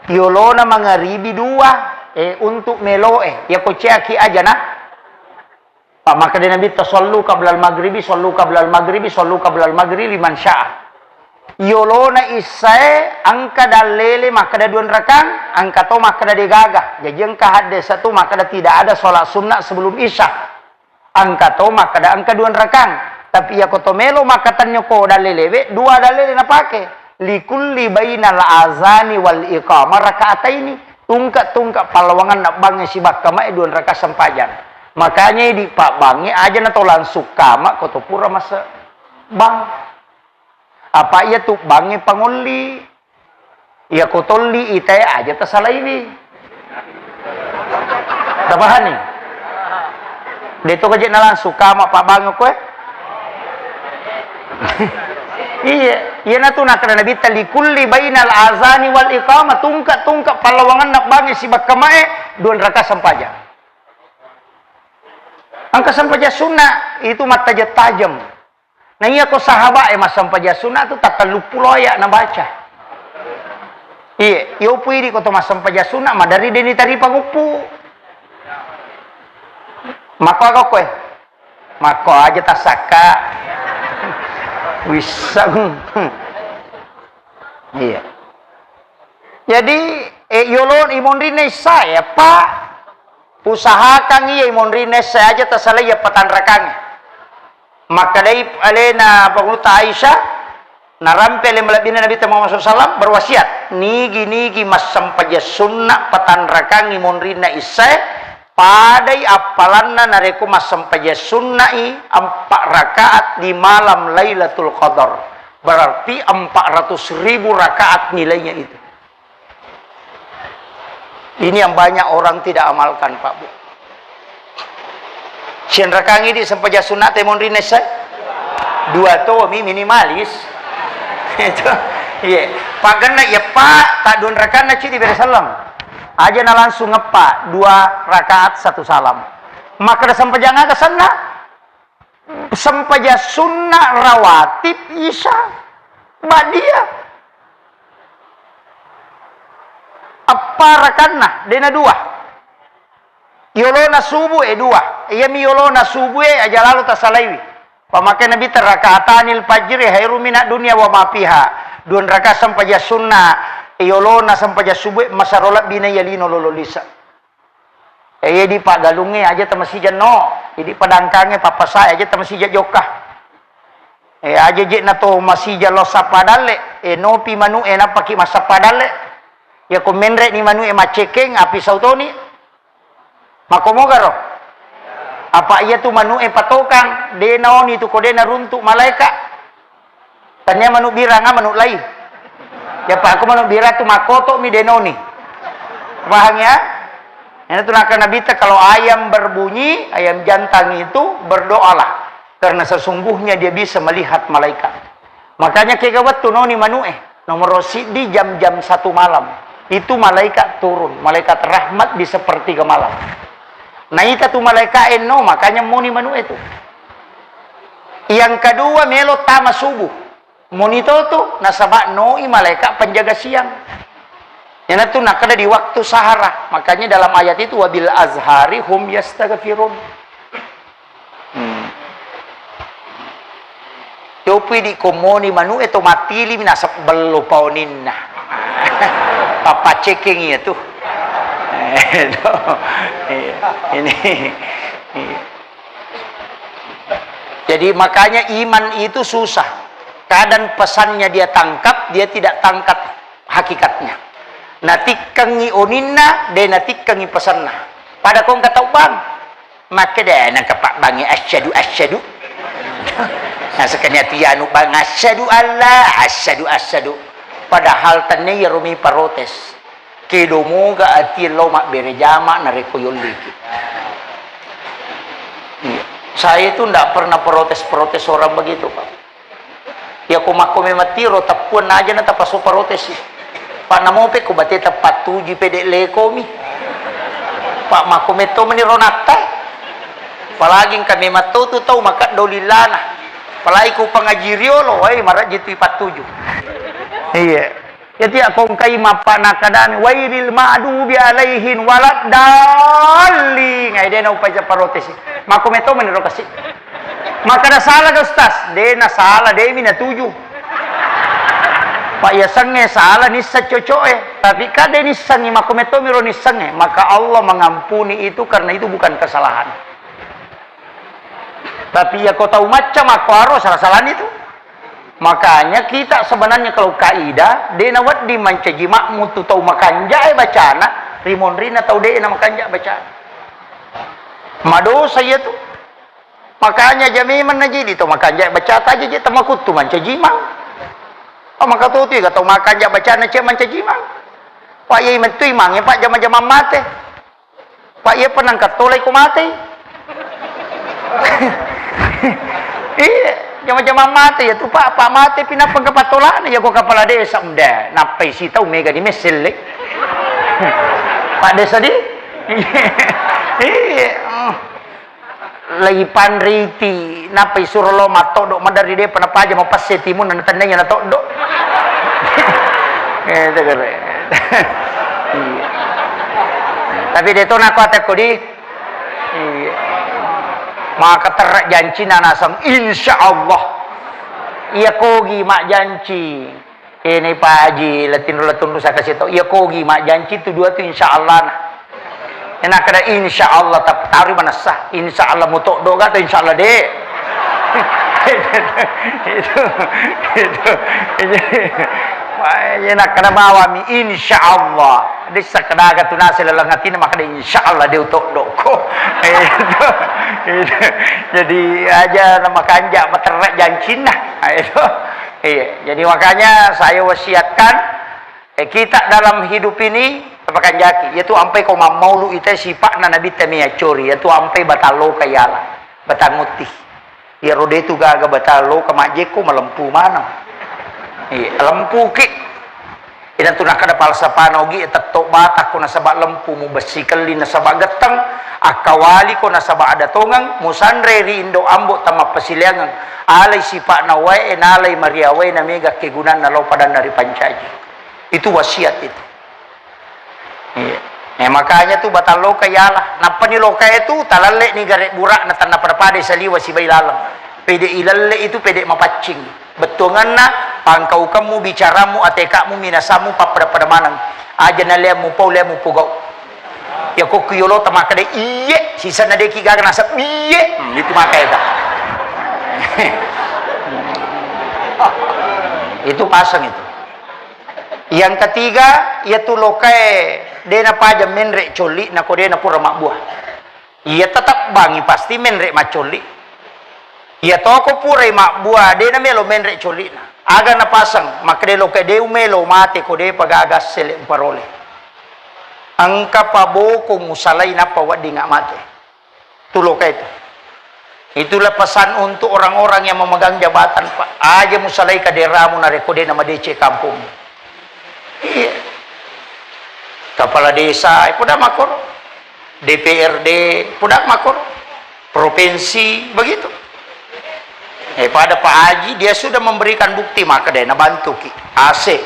yolona mangaribi 2 untuk meloe ya ko ceki aja na maka dia nabi tasallu qabla al-maghribi sallu qabla al-maghribi sallu qabla al-maghribi liman syaa yolona isae angka dalele maka ada 2 rakang angka to maka ada digagah jadi angka hadde satu maka ada tidak ada salat sunnah sebelum isya angka to maka ada angka 2 rakang tapi ya ko to melo maka tanyo ko dalele 2 dalele na pake likulli bainal azani wal iqamah rakaataini. Tungkak palawangan nak bangi si bakama dua rakaat sempajan. Makanya di pak bangi aja na tolan sukama koto pura masa bang. Apa iya tuh bangi panguli. Iya kotoli itay aja tasalaiwi. Dapahan nih. Dito kaje nalan sukama pak bangi ko Iya, iya na to na kana nabi likulli bainal azani wal iqamah tungkak palawangan nak bangi si bakamae dua rakaat sampaja. Angka sampaja sunnah itu mata tajam. Nah iya ko sahabat mas sampaja sunnah tu tak lupuloya na baca. Iya, yo puiri ko to mas sampaja sunnah madari deni tari pangupu. Mako ako mako aja tasaka. Wisang. Iya. Jadi yolon imon rines saya pak usahakan iya imon rines saya aja tersalah ya patan rakang. Maka dari alena penguta Aisyah narampel melabina Nabi Muhammad SAW berwasiat nigi mas sampaja sunnah patan rakang imon rina isai padai apalanna nareku mas sampaja sunnai 4 rakaat di malam Lailatul Qadar. Berarti 400.000 rakaat nilainya itu. Ini yang banyak orang tidak amalkan Pak Bu. Sian rakangi di sampaja sunnah temon rines 2 tomi minimalis. Itu. Iya. Pagana ya Pak tak 2 rakaat na ci di salam. Aja na langsung ngepak 2 rakaat 1 salam. Maka ada sampaja ke sana. Sampaja sunnah rawatib isya badia. Apa rakanna dena 2. Yolona subuh 2. Iya mi yolona subuh aja lalu tasalaiwi. Pamakai Nabi terrakaatanil fajri khairum minad dunya wa ma fiha. 2 rakaat sampaja sunnah Yolona sampaja subuh masarolat bina yalino lololisa. Di pak galunge aja tamasija no. Jadi padangkange papa saya aja tamasija jokah. Aja je na to masija lo sapadale. No pi manu na paki masapadale. Ya komenre ni manu macekeng api sautoni. Makomogaro. Apa iya tu manu patokang. Denaoni tu kodena runtuk malaikat. Tanya manu biranga manu lain. Ya Pak, aku mau birat tu makoto mi denoni. Paham ya? Ini tuh akan Nabi kalau ayam berbunyi, ayam jantan itu berdoalah. Karena sesungguhnya dia bisa melihat malaikat. Makanya kegawat tu noni manue. Nomor di jam-jam 1 malam. Itu malaikat turun. Malaikat rahmat di sepertiga malam. Nah itu tuh malaikat eno. Makanya moni manue itu. Yang kedua melo tama subuh. Monito tuh nasabak noi malaikat penjaga siang. Yang itu nak ada di waktu sahara. Makanya dalam ayat itu wabil azhari hum yastaghfirun. Yopi di komoni manu itu matili minasab belu pauninna. Papa checking itu. Ini. Jadi makanya iman itu susah. Kadang pesannya dia tangkap, dia tidak tangkap hakikatnya. Natikangi oninna, dia natikangi pesanna. Pada kong kata bang, maka dia nak pak bangi asyadu. Nah sekanya tianu bang asyadu Allah, asyadu. Padahal tanya ya rumi parotes. Kedomoga ati lo mak berejama narekoyoli. Saya itu tidak pernah protes orang begitu Pak. Ya ko makome matiro tapuan aja na tapaso parotes. Pak namope ko bate tapat 7 pede leko mi. Pak makome to manironata. Palaging kami matutu tau makat dolilana. Palagi ko pangajiriolo ay marat jitu 47. Iya. Yati akong kay mapanakadan wairil ma'dubi alaihin walad dali. Ngay dena upay sa parotes. Makome to maniro kasi. Maka na salah ka ustaz, de na salah, de mi na 7. Pak ya sange salah ni sa cocoe, tapi kada ni sange makometo miro ni sange, maka Allah mengampuni itu karena itu bukan kesalahan. Tapi ya kau tahu macam aku harus salah-salahan itu. Makanya kita sebenarnya kalau kaidah dena waddi mancaji makmu tu tau makanja bacana rimon rina tau dena makanja bacana mado saya tu makanya jami manajidi tau makanja baca aja je tamakut tu mancaji mang oh maka tu tiga tau makanja bacana ce mancaji mang pak ye mentui mang ya pak jama-jama mate pak ye penangkat tolai ko mate iya jama-jama mati ya tu pak mati pinapang kapatolan ya ko kepala desa mda napai si tau mega di mesel pak desa di lagi panriti napai suruh lo matodok madari dia pernah aja mau pas setimun dan tandanya na todok tapi dia tu nak kata ko di maka terak janji nanasam insya Allah iya kogi mak janji ini Pak Haji letun saya kasih tau iya kogi mak janji tu dua tu insya Allah nah enak ada insya Allah tapi taruh mana sah insya Allah mutok doga tu insya Allah deh enak kena bawa mi insya Allah di sakadaga tu nasi lelengatin maka insya Allah dia utok doko jadi aja nama kanja materak janjin nah itu iya jadi makanya saya wasiatkan kita dalam hidup ini apa kanjaki yaitu ampai kau maulu itu sifat na nabi temia curi yaitu ampai batalo kayala batanguti ya rode itu gaga batalo kamajeku melempu mana iya lempu ki ina tu nak ada palsa panogi tetok batak ko nasabak lempu mu besi keli nasabak geteng akawali ko nasabak ada tongang musandre ri indo ambo tama pasiliangan alai sipak na wae nalai maria wae na mega kegunan na padan dari pancaji itu wasiat itu iya makanya tu batal loka yalah napa ni loka itu talalle ni garek burak na tanah perpade saliwa si bailalam pede ilalle itu pede mapaccing betongan na pangkau kamu bicaramu atekamu minasamu pada manang aja na lemu pau lemu pugau ya kok kuyolo tamakade iye sisa na deki gaga nasab iye itu makai dah itu pasang itu yang ketiga yaitu lokai dena paja menrek coli na ko dena pura mak buah ia tetap bangi pasti menrek macoli ia toko pura mak buah dena melo menrek coli na aga na pasang makde lokai deu melo mate ko de pagagas sele parole angka paboko musalai na pawadi ngak mate tu lokai itulah pesan untuk orang-orang yang memegang jabatan pak aja musalai kaderamu na rekode nama DC kampung iya kepala desa pudak makor DPRD pudak makor provinsi begitu pada Pak Haji dia sudah memberikan bukti maka dia nabantu ki AC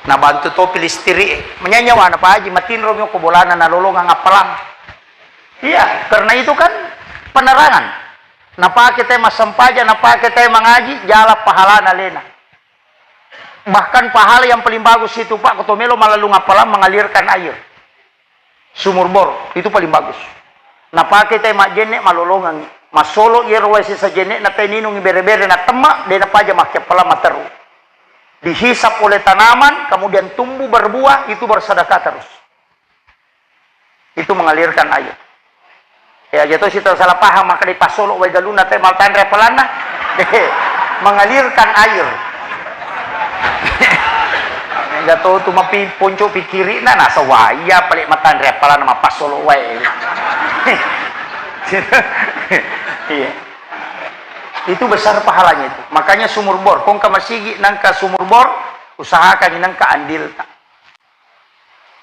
nabantu topi listiri menyanyawa na Pak Haji matin romyo kubolana na lolongan ngapalang iya karena itu kan penerangan napa kita masampaja napa kita mengaji jala pahala na lena bahkan pahala yang paling bagus itu Pak Kotomelo malalung apalam mengalirkan air sumur bor itu paling bagus napa kita mak jenek malolongan masolo yerwa sisa jenek na teninung bere-bere na temak dena paja makia pala materu dihisap oleh tanaman kemudian tumbuh berbuah itu bersedekah terus itu mengalirkan air ya jatuh situ salah paham maka di pasolo wa galuna te maltan repelana mengalirkan air jatuh tu mapi ponco pikiri na nasa waya pelik matan repelana ma pasolo wa iya itu besar pahalanya itu makanya sumur bor kong kamasigi nangka sumur bor usahakan nangka andil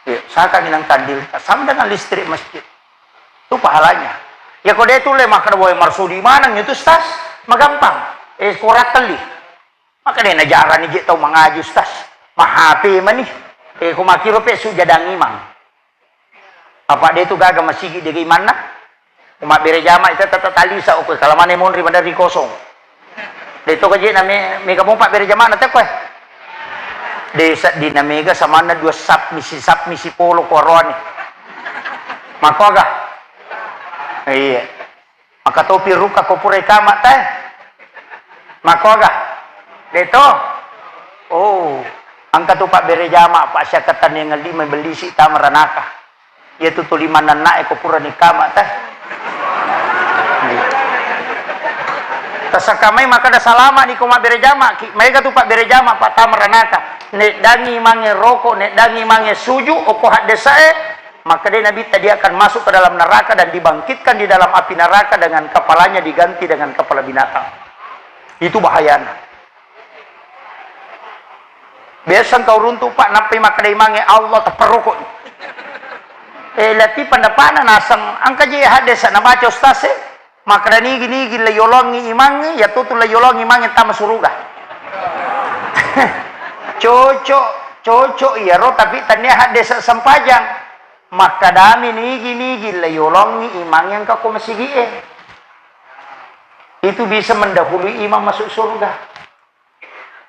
ya usahakan nangka andil sama dengan listrik masjid itu pahalanya ya kode itu le maka boy marsudi manang itu stas magampang korat kali maka dia najaran ni tau mengaji stas mahapi mani kumakiro pe sujadang imam apa dia itu gaga masigi dia gimana umat bere jama itu tetap tali sa ukur kalau mana monri dari kosong dito kaji nami mega pompa bere jama na tekwe desa di namega sama na dua sap misi polo koroni makoga iya maka topi ruka kopure kama teh makoga Deto. Oh, angka tu Pak bere jama Pak syakatan yang ngali membeli si tamaranaka. Ya tu tulimanan na eko pura nikama teh. Tasakamai maka da salama ni koma bere jama. Mereka tu Pak bere jama Pak tamaranaka. Nek dangi mange rokok, nek dangi mange suju, oko hak desae, maka dia Nabi tadi akan masuk ke dalam neraka dan dibangkitkan di dalam api neraka dengan kepalanya diganti dengan kepala binatang. Itu bahayanya. Biasa kau runtuh Pak, napi maka dia mange Allah terperukut. Lati pandapana nasang angka je hadis na baca ustaz maka dani gini gila yolongi imangi ya tutul yolongi imangi tama suruga. Cocok iya ro tapi tanya hadis sempajang maka dami ni gila yolongi imang yang kau masih gie itu bisa mendahului imam masuk surga.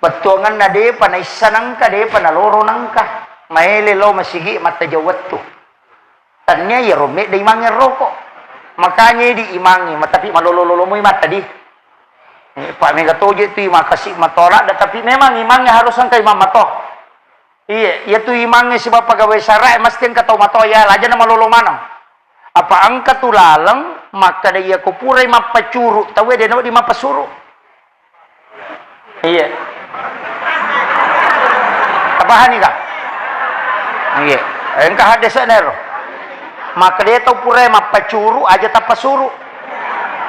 Betuangan nade panaisan nangka de panaloro nangka maile lo masih gie mata jawat tu tanya ya romek de imang rokok makanya di imangi tapi malolo mo mata di Pak Mega toje tu imam kasih matorak tapi memang imangnya harus angka imam matoh. Iya, ya tu imangnya si bapak gawe syarai mesti angka tau matoh ya laja nama lolo mana. Apa angka tu laleng maka dia kupura imam pacuru tahu dia nama di imam pasuru. Iya. Apa hani kah? Iya. Angka hadis nero. Maka dia tahu pura imam pacuru aja tak pasuru.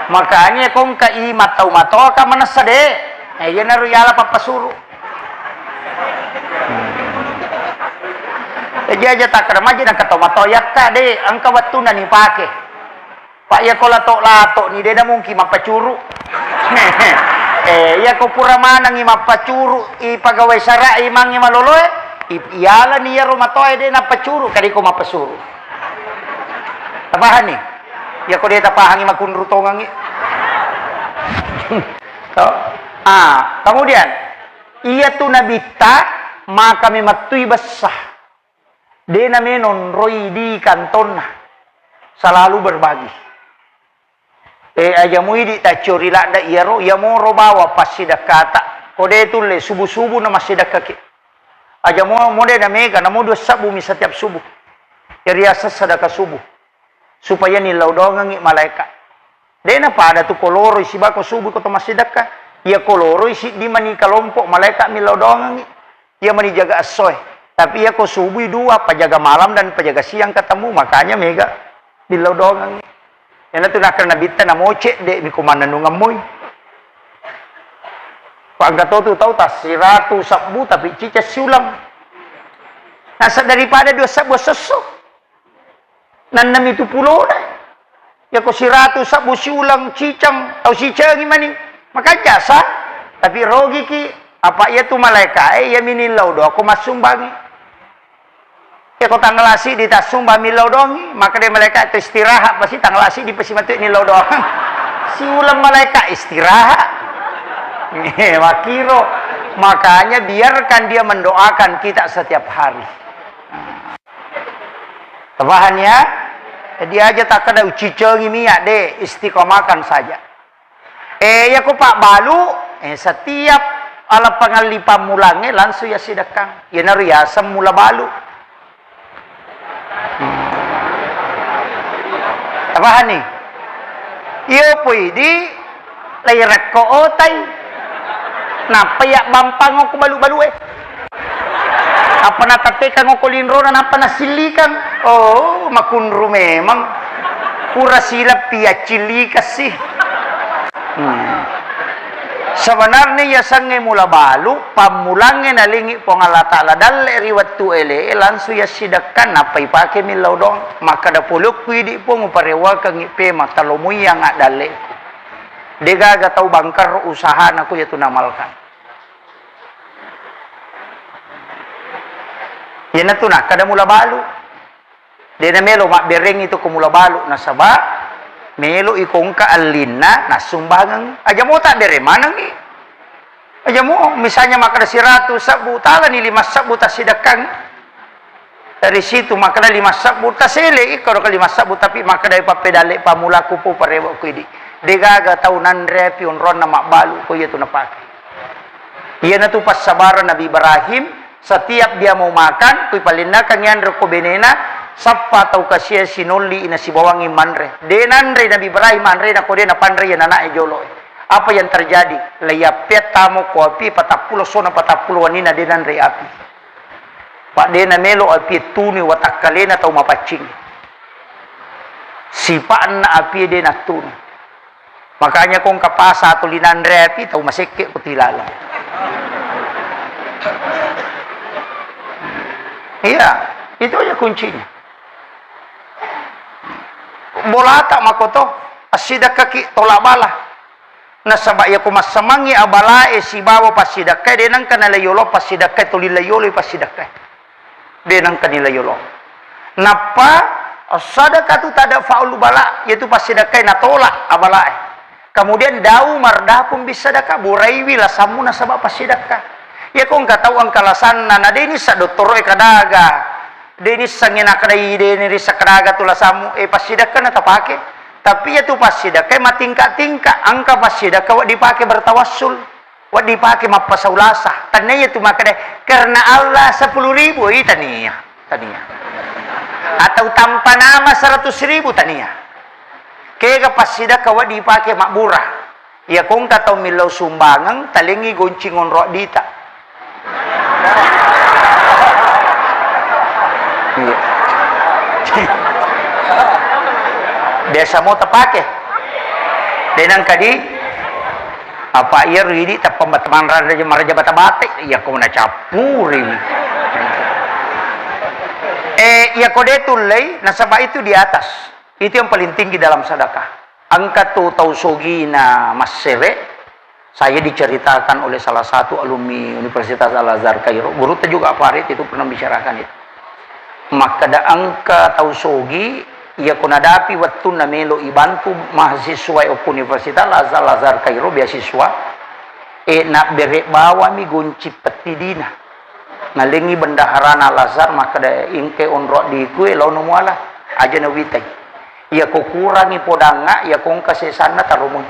Makanya kong kai matau ka manasa de ya naru yala papasuru aja tak keramaji nak katau matau yakka de angka watu na ni pake Pak ya ko lato ni de na mungkin mapacuru ya ko pura manang i mapacuru i pagawai syara imang i maloloe iyala ni ya rumatoy de na pacuru kadi ko mapasuru tabahan ni ya ko dia tapahangi makunrutongangi. Kemudian ia tu Nabi tak maka mematui besah. Dia namanya non-roi di kanton selalu berbagi. Aja muidi tak curi lah dak iaro ya moro bawa pas sedekah tak. Kode tu le subuh-subuh nama sedekah ke. Aja mo mode na mega namo dua sabu mi setiap subuh. Riasa sedekah subuh. Supaya nilau dongangi malaikat. Dena pada tu koloro isi bako subuh ko masih sedekah. Ya koloro isi di mani kelompok malaikat nilau dongangi. Ya mani jaga asoy. Tapi ya ko subuh dua pajaga malam dan pajaga siang ketemu makanya mega nilau dongangi. Yana tu nak kena bita na moce de mi komanda nungamoy. Pak gato tu tahu tak 100 sabu tapi cica sulam. Nasa daripada 2 sabu sesuk. Nanam itu pulau dah. Ya ko 100 sabu siulang cicang atau cicang gimana? Maka jasa. Tapi rogi ki apa ya tu malaikat ya minilau do aku masumbangi. Ya ko tanglasi di tasumba milau dongi, maka dia malaikat itu istirahat pasti tanglasi di pesimatu nilau doang. Siulang malaikat istirahat. Wakiro. Makanya biarkan dia mendoakan kita setiap hari. Tabahannya, dia aja tak kena ucicengi miak deh, istiqomahkan saja. Ya ko Pak Balu, setiap ala pangalipa mulangnya langsung ya sedekang. Ya naru ya semula balu. Tabahan nih. Iyo pwede layrak ko otay. Napayak bampang ko balu-balu Apa natatekan ko kulinro na napa nasilikan. Oh, makunro memang. Pura sila piacili kasi. Sebenarnya ya sange mula balu, pamulangnya nalingi pongalatala dalle riwat tu ele, langsung ya sidakan napai pakai milau dong. Maka da puluk pidi po nguparewa kang ipe matalumuy yang dalle. Degaga tau bangkar usaha naku ya tunamalkan. Yan na to na, kada mula balu. Di na melo, bereng itu kumula balu. Nasaba, melo ikong kaalin na, nasumbangan. Aja mo tak bere, manang aja mo, misalnya makada 100 sabu, tala ni 5 sabu ta sidakang. Dari situ, makada 5 sabu ta sele, ikaw ka 5 sabu, tapi makada ipapedale, pamula ko po parewa ko hindi. Degaga taunan rep, yun ron na makbalu ko, ito napakai. Iya na tu pas sabaran Nabi Ibrahim, setiap dia mau makan, kui palinna kang yandro ko benena, sappa tau kasia sinuli ina si bawangi manre. Denanre Nabi Ibrahim manre na ko dena panre ya nana jolo. Apa yang terjadi? Layapet tamu ko api 40 sona 40 wanina denanre api. Pak dena melo api tuni watak kalena tau mapacing. Sipaan na api dena tuni. Makanya kung kapasa atau linanre api tau maseke kutilala. Iya, itu aja kuncinya. Bola tak makoto asidak kaki tolak bala. Nasaba ya kumasamangi abala si bawa pasidakai denang kanalayolo pasidakai tulilayolo pasidakai. Denang kanilayolo. Napa sadaka tu tada faul bala yaitu pasidakai natolak abala. Kemudian dau mardah pun bisa daka buraiwi la samuna sabab pasidaka. Ya kau enggak tahu angkalasan nana deni sa doktor kadaga. Deni sangina kadai deni risa kadaga tula samu pasidaka na tapake. Tapi ya tu pasidaka matingka-tingka angka pasidaka wa dipake bertawassul. Wa dipake mapasaulasah. Tanya tu makade karena Allah 10.000 tania. Atau tanpa nama 100.000 tania. Kaya pasida kawa dipake makburah. Ya kung kataw milaw sumbangang talingi goncingon ro dita. Biasa mo tapake. Denang kadi apa iya ridi tapambatman raja maraja batabate ya ko na capuri. Ya kode tulay nasaba itu di atas. Itu yang paling tinggi dalam sedekah. Angka tu tausogi na masere, saya diceritakan oleh salah satu alumni Universitas Al-Azhar Kairo. Guru juga Farid itu pernah bicarakan itu. Maka da angka tausogi, ia kunadapi waktu na melo ibantu mahasiswa of Universitas Al-Azhar Kairo beasiswa. Nak bere bawa mi gunci petidina. Ngalengi bendaharana Al-Azhar maka da ingke onro di kue launu muala aja na witai. Ya ko kurangi podanga, ya kong kasesana tarumon.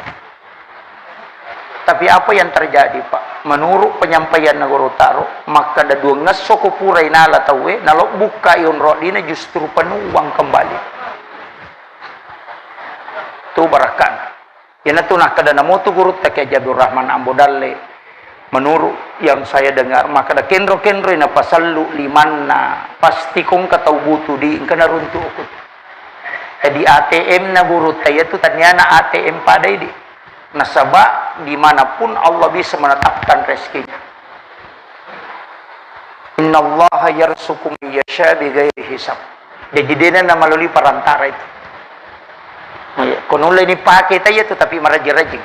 Tapi apa yang terjadi Pak? Menurut penyampaian Nagoro Taro, maka da dua ngaso ko puray nala tawe, nalo buka yon rodina justru penuang kembali. Tu barakan. Yana tu nak kada namotu guru tak Jabir Rahman Ambodalle. Menurut yang saya dengar, maka da kendro-kendro na pasallu limanna pasti kong katau butu di kana runtu ukut. Di ATM na guru tayo tu tanyana ATM pada ini nasaba dimanapun Allah bisa menetapkan rezekinya. Inna Allah yarzuqu man yasha bighairi hisab. Jadi dia na melalui perantara itu. Kunulay ni pakai tayo tu tapi marajing-rajing.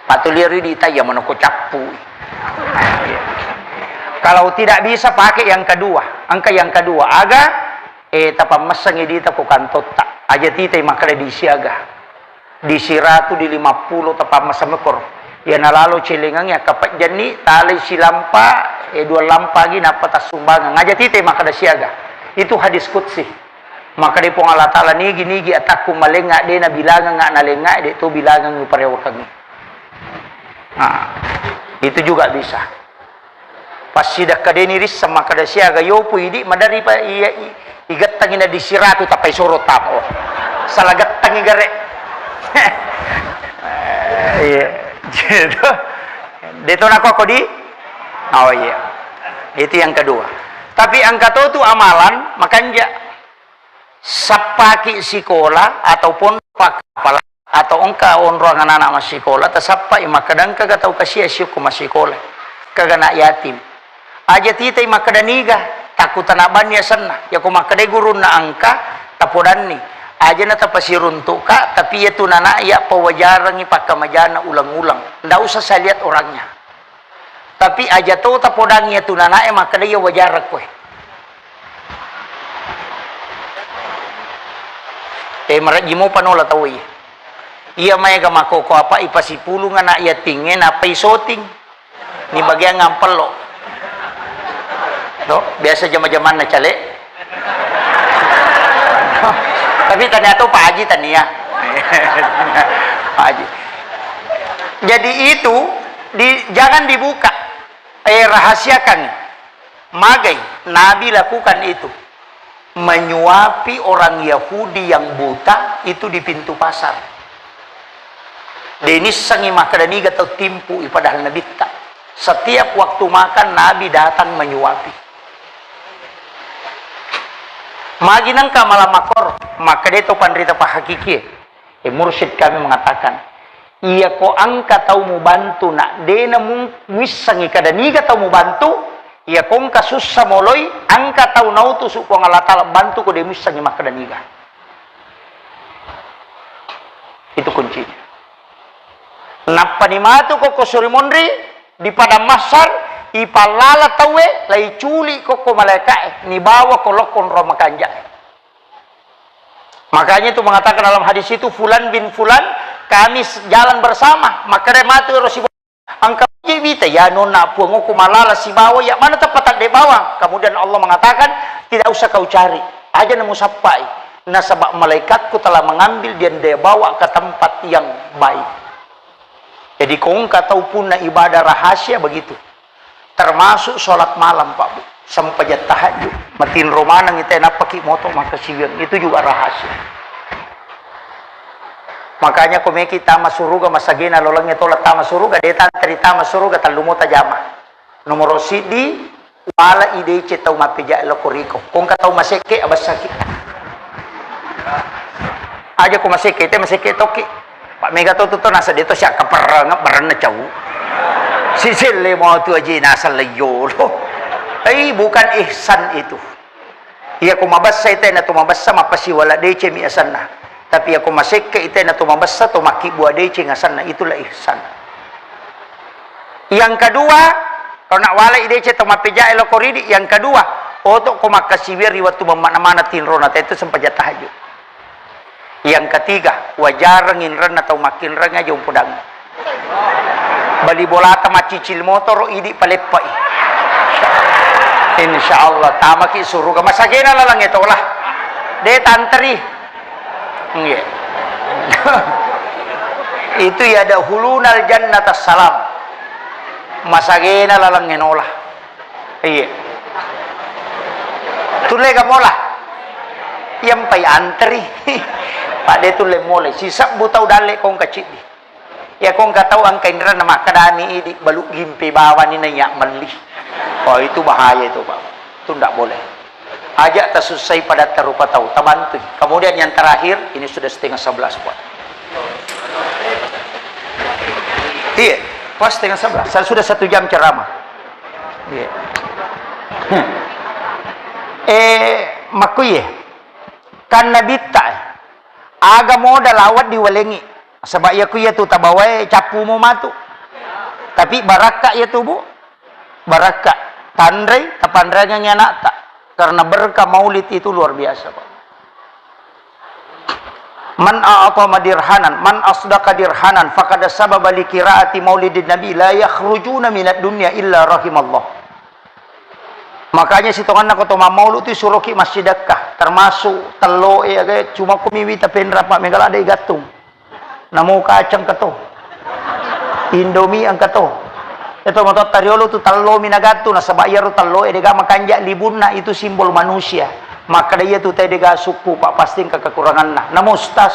Patuliari di tayo manoko capu. Kalau tidak bisa pakai yang kedua, angka yang kedua aga tapamasang edita ko kantot ta aja titay makala di siaga di siratu di 50 tapamasam ekor ya nalalo cilingang ya kapat jani tali silampa dua lampa gi napata sumbangan aja titay makala siaga itu hadis qudsi maka di pong Allah Ta'ala nigi ataku malenga de na bilangan nga nalenga de to bilangan ng pareho kami. Itu juga bisa pas sidak kadeni ris sama kada siaga yo puidi madari pa igat tangina di siratu tapay surot tapo salagat tangi gare gitu dito na ako di itu yang kedua. Tapi ang kato tu amalan makanya sapaki sikola ataupun pakapala atau engka onroangan anak masikola tasapa makadang kaga tau kasih asyuk masikola kaga na yatim aja titay makadaniga takutan aban ya sana ya kumakade guru na angka tapodan ni aja na tapasirun ka tapi ya tunana ya pawajarang ipakamajana ulang-ulang ndak usah saya lihat orangnya tapi aja to tapodan ya tunana makade ya wajarak ko maraji mo panola tawi iya may gamakoko apa ipasipulong nga na iya tingin apa isoting ni bagyang ngampalo. No, biasa zaman-zaman na cale. Tapi ternyata Pak Haji tania. Pak Haji. Jadi itu jangan dibuka. rahasiakan. Magai Nabi lakukan itu, menyuapi orang Yahudi yang buta itu di pintu pasar. Denis sangi makadaniga atau timpu padahal Nabi tak. Setiap waktu makan Nabi datang menyuapi. Maginang ka malamakor, maka dia to pandrita pa hakiki. Mursyid kami mengatakan, iya ko angka tau mo bantu nak de na mung wisangi kadaniga tau mo bantu. Ya kong kasus samoloy angka tau nautu suko ngalatala bantu ko demus sangi makadaniga. Itu kuncinya. Napanimatu ko kusurimonri di pada masar ipalala tawe lai culi ko malaikat ni bawa ko lokon roma kanja. Makanya itu mengatakan dalam hadis itu fulan bin fulan kami jalan bersama maka rematu rosi angka bita ya nona puango kumalala si bawa ya mana tepat de bawang. Kemudian Allah mengatakan tidak usah kau cari aja nemu sapai nasabak malaikatku telah mengambil dia bawa ke tempat yang baik. Jadi kong kata pun na ibadah rahasia begitu termasuk sholat malam Pak Bu sampai tahajud matin romanang kita nak pakai motor maka siang itu juga rahasia. Makanya kome kita masuruga masagina lolongnya tolat tama suruga dia tantri tama suruga talumota jama nomor sidi wala ide cetau mapeja lokoriko kong katau maseke abas sakit aja ko maseke te maseke toki Pak Mega to nasa dito siya kaparanga barana caw sisile mo tu aja nasa layo ay bukan ihsan itu iya ko mabasa ite na tumabasa mapasiwala de che mi asan na. Tapi aku masih ke itu na tumabasa to maki buah dece ngasan na itulah ihsan. Yang kedua, kalau nak walai dece to mapija elo koridi, yang kedua, otok ko makasibir waktu mana-mana tinrona itu sempat tahajud. Yang ketiga, wajar nginren atau makin reng aja pedang. Bali bolata macicil motor idi palepai. Insyaallah tamaki suruga masagena lalang ito lah. De tantri. Yeah. Itu ya ada hulunal jannatas salam masagena lalang ngenola iya tule ka mola yang pay antri pade tule mole sisa butaw dale kong kacidi ya kong kataw ang kainra na makadani idi baluk gimpi bawa ni naya mali oh itu bahaya itu Pak itu ndak boleh ajak tersusai pada terupa tahu tabantu. Kemudian yang terakhir ini sudah 10:30 Pak. Iya, pas 10:30. Saya sudah 1 jam ceramah. Iya. Makuye. Kan nabita. Aga moda lawat diwalengi. Sebab ya kuya tu tabawai capu mo matu. Tapi baraka ya tu Bu. Baraka. Tandre tapandranya anak tak. Karena berkah maulid itu luar biasa Pak. Man a'atama dirhanan, man asdaqa dirhanan, faqad sababa li qiraati maulidin nabi la yakhrujuna minad dunya illa rahimallah. Makanya sitongan ko to maulud itu suruh ki masjid Dakkah, termasuk telo cuma kumiwi tapi Pak megala ada gatung. Namo kacang keto. Indomie ang keto. Itu motor tariolo tu talo minagatu na sabayar talo edega makanja libunna itu simbol manusia maka dia tu tedega suku Pak pasti kekurangan nah namustas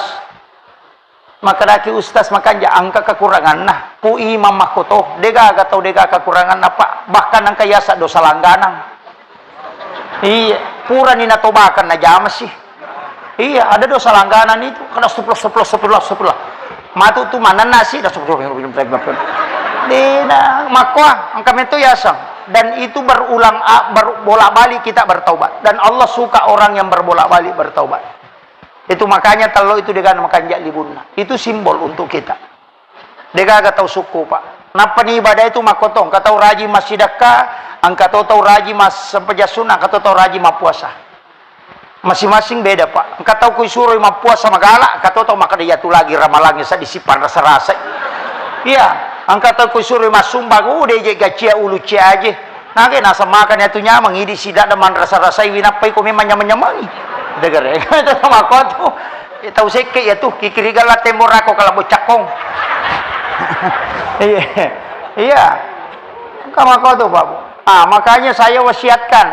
maka daki ustaz makanja angka kekurangan nah pu imam makoto dega gatau dega kekurangan apa bahkan ang kayasa dosa langganang iya pura ni natobakan na jama sih iya ada dosa langganan itu kada sepuluh matu tu mana nasi dah sepuluh Dina makwa ang kami itu yasang dan itu berulang berbolak-balik kita bertaubat dan Allah suka orang yang berbolak-balik bertaubat. Itu makanya telo itu dengan makan libunna. Itu simbol untuk kita. Dega tahu suku Pak. Napa ni ibadah itu makotong katau raji masjid Dakkah, angka tahu raji mas sempejasuna, angka tahu raji mapuasa. Masing-masing beda Pak. Angka tahu kuisuruh mapuasa magala, angka tahu maka dia tu lagi ramalangnya sa disipan rasa-rasa. Iya. Angkat aku suruh masumbang udah je gacia ulu cia aja nage nasa makan itu nyamang idi sidak deman rasa-rasai winapai ko memang nyaman-nyamangi degar ya itu sama aku tuh tahu seke ya tuh kikirigala temor aku kalau bocakong iya iya Kamu kau tuh Pak. Makanya saya wasiatkan.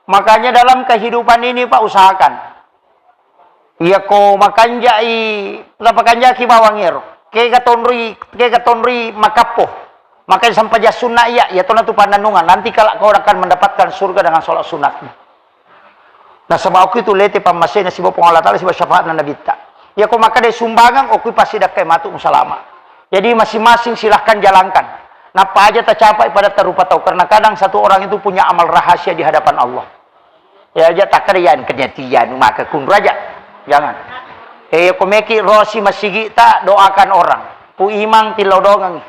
Makanya dalam kehidupan ini Pak usahakan. Ya ko makanjai, lapakanjaki bawangir. Ke katonri makapo. Makanya sampai sunnah ya tona tu pandanungan. Nanti kalau kau akan mendapatkan surga dengan sholat sunatmu. Nah sebab aku itu lete pamasena si bapa Allah Taala si syafaat Nabi ta. Ya ko maka de sumbangan aku pasti dak matu musalama. Jadi masing-masing silahkan jalankan. Napa aja tercapai pada terupa tahu karena kadang satu orang itu punya amal rahasia di hadapan Allah. Ya aja tak kalian kenyatian maka kun raja. Jangan. Komeki rosi masigi tak doakan orang. Pu imang tilau dongang.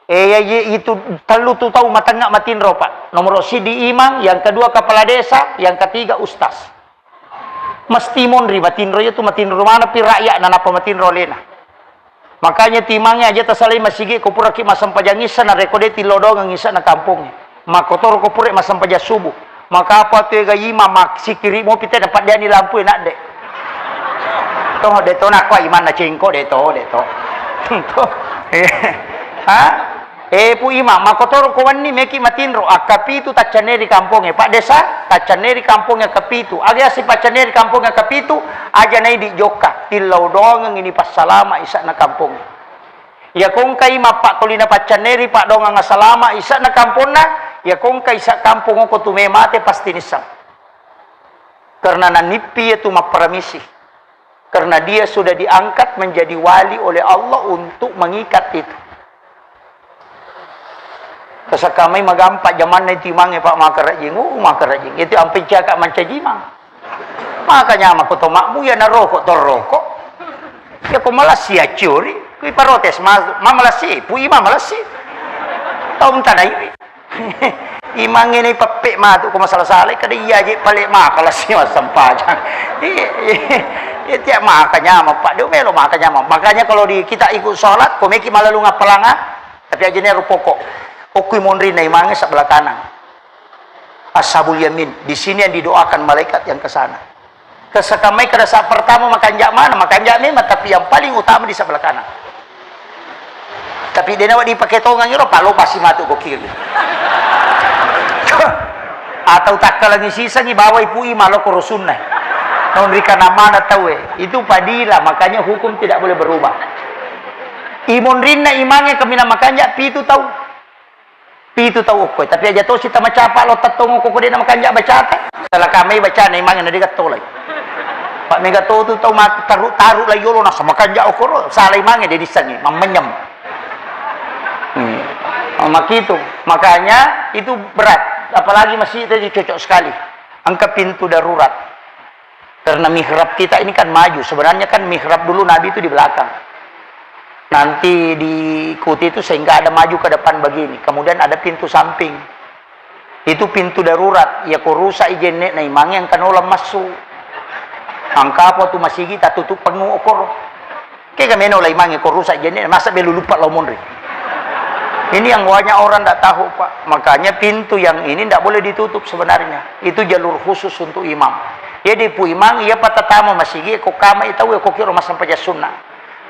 Itu telu tu tahu matengak matin ropa. Nomor si di imang, yang kedua kepala desa, yang ketiga ustaz. Mesti monri matin ro itu matin ro mana pi rakyat nana pematin ro lena. Makanya timangnya aja tersalai masigi kopura ki masam pajangisa na rekode tilau dongang ngisa na kampungnya. Makotor kopure masam paja subuh. Maka apa tu ga ima mak sikiri mo pite dapat dia ni lampu nak dek. Toh deto nak kuat iman na cengko deto. Pu imam makotor ko wani meki matinro akapi tu tacane di kampungnya Pak Desa tacane di kampungnya kapitu aga si pacane di kampungnya kapitu aja nai di joka tilau dong ini pas salama isa na kampung ya kung kay mapak tulina pacane Pak dongang salama isa na kampungna ya kung kay sa kampung ko tumemate pasti nisam karena nanipi itu maperamisi karena dia sudah diangkat menjadi wali oleh Allah untuk mengikat itu. Kasa kami magampak zaman na timang Pak makarajing, makarajing. Itu ampai cakap mancajimang. Makanya makoto makmu ya narokok torokok. Ya ko malasi ya curi, kui parotes mamalasi, pu ima malasi. Tahu tanai. Imang ini pepek matu ko masalah-salah kada iya je palik makalasi masampajang. Tiap makanya Pak dia melo makanya kalau kita ikut sholat komeki malalu ngapalanga tapi aja ne rupoko okui monri na imange sebelah kanan ashabul yamin di sini yang didoakan malaikat yang ke sana kesekamai kada saat pertama makan jak mana makan jak memang tapi yang paling utama di sebelah kanan tapi dia nak dipakai tongang iro palo pasti matu ko kiri atau tak lagi sisa ni bawa ipu malo ko rusunna memberikan amanat tahu itu padila makanya hukum tidak boleh berubah imun rinna imangnya kemina makanya pitu tahu tapi aja tahu kita macapa lo tatongo ko dia makanya baca setelah kami baca na imangnya na digato lagi Pak megato tu tahu taruh lagi lo na sama kanja okoro salah imangnya dia disangi menyem makanya itu berat apalagi masih tadi cocok sekali angka pintu darurat karena mihrab kita ini kan maju. Sebenarnya kan mihrab dulu Nabi itu di belakang. Nanti diikuti itu sehingga ada maju ke depan begini. Kemudian ada pintu samping. Itu pintu darurat. Ya ko rusak ijenek na imang yang kanolam masuk. Angka apa tu masih kita tutup pengu okor. Kaya kami nolai imang yang ko rusak ijenek. Masa belu lupa lamunri. Ini yang banyak orang tak tahu Pak. Makanya pintu yang ini tidak boleh ditutup sebenarnya. Itu jalur khusus untuk imam. Jadi pu imang ia patatama masigi ko kama itaw ko kiro masampaja sunnah.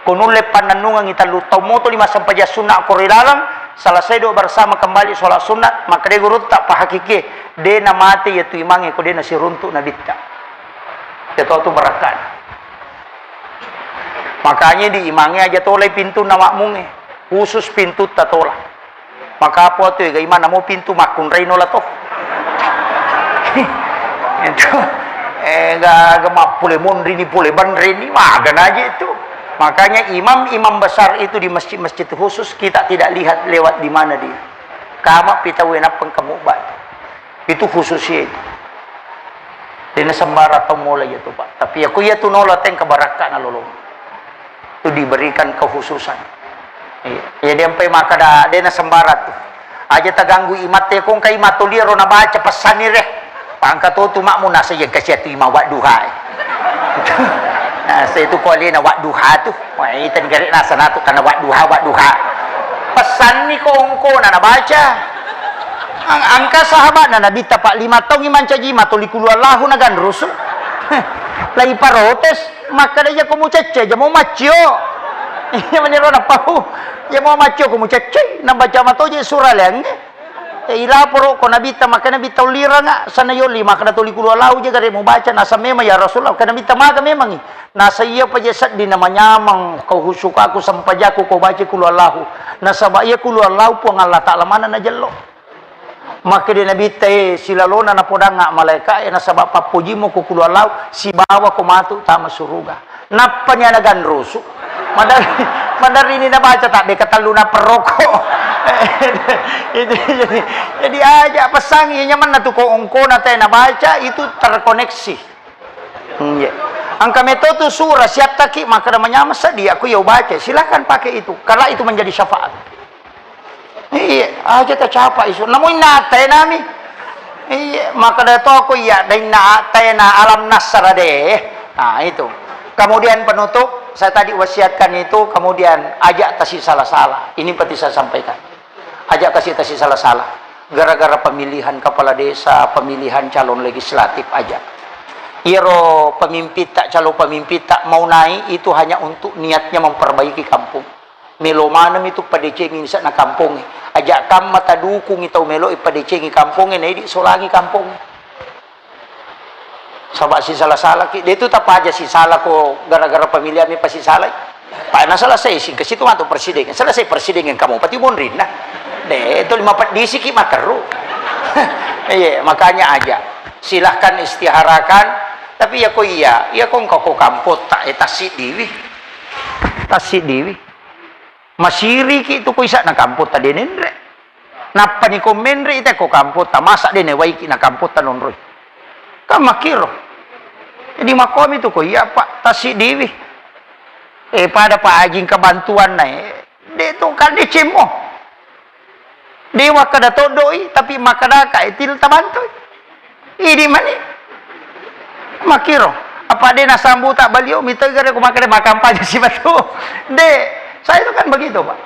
Kunule pananungan ita lutau moto lima sampaja sunnah ko rilalang selesai do bersama kembali sholat sunat maka de guru tak pahakike de na mati ya tu imang ko de na siruntu na bitta. Itu tu berakan. Makanya di imangnya aja tolai pintu na makmunge khusus pintu tatola. Maka apa tu ga imana mo pintu makun reino la to. Itu gak boleh mondri ni boleh bandri ni magan aja itu makanya imam besar itu di masjid-masjid khusus kita tidak lihat lewat di mana dia kama pita wena pengkemubat itu khususnya itu dina sembara tomola ya tu Pak tapi aku ya tu nola teng kebarakan alolo itu diberikan kekhususan ya dia sampai maka dina sembara tu aja terganggu imat te kong kai matulia rona baca pesan ni reh pangkat tu makmu nasa yang kasih tu imam wak duha. Nah, saya tu kuali na wak duha tu. Wah, itu negara nasa natu karena wak duha. Pesan ni kongko na baca. Angka sahabat na nabi tapak 5 tahun iman caji matuli kulu Allahu na gandrusu. Lagi parotes maka dia komu cece jamo macio. Ini meniro na pau. Jamo macio komu cece na baca matoje surah leng. ilaporo ko nabita maka nabita ulira nga sana yoli maka natuli kulo lau je gare mo baca nasa mema ya Rasulullah kana nabita maga memang nasa iya pa jasad di namanyamang kau husuka aku sampajaku kau baca kulo lahu nasa ba iya kulo lahu po ang Allah Ta'ala mana na jallo maka di nabita silalona na podang nga malaika nasa ba papuji mo ko kulo lahu si bawa ko matu tama suruga napanyanagan rusu madari ini nabaca tak dekatalu na peroko jadi aja pasang iya nyaman na tuko ongko na tayo nabaca itu terkoneksi angka metodu surah siap taki maka namanya masa dia aku ya baca silakan pakai itu kalau itu menjadi syafaat iya aja tak capai isu namun natai nami iya maka dato aku ya dan natai na alam nasara deh nah itu kemudian penutup saya tadi wasiatkan itu kemudian ajak tasi salah-salah ini penting saya sampaikan ajak kasih tasi salah-salah gara-gara pemilihan kepala desa pemilihan calon legislatif aja iro pemimpin tak calon pemimpin tak mau naik itu hanya untuk niatnya memperbaiki kampung melo manam itu padece minsa na kampung ajak kam mata dukung itu melo ipadece ngi kampung na idi solangi kampung sabak si salah-salah dia itu tak aja si salah ko gara-gara pemilihan ini pasti salah pak na selesai sih ke situ mantu presiden selesai presiden yang kamu pati monrin nah deh itu 54 disi ki materu iya makanya aja silahkan istiharakan tapi ya ko iya kong kok kampot tak etasi diwi masiri ki itu ko isa na kampot tadi nendre napa ni ko menre ite ko kampot ta masa dene waiki na kampot ta nonroy kamakiro jadi makom itu ko iya pak tasi diwi pada pak ajing kebantuan na itu kan dicemo dewa kada todoi tapi makada ka itil tabanto ini mani makiro apa dia nasambu tak baliau mita gara ko makade makampanye si batu de saya itu kan begitu pak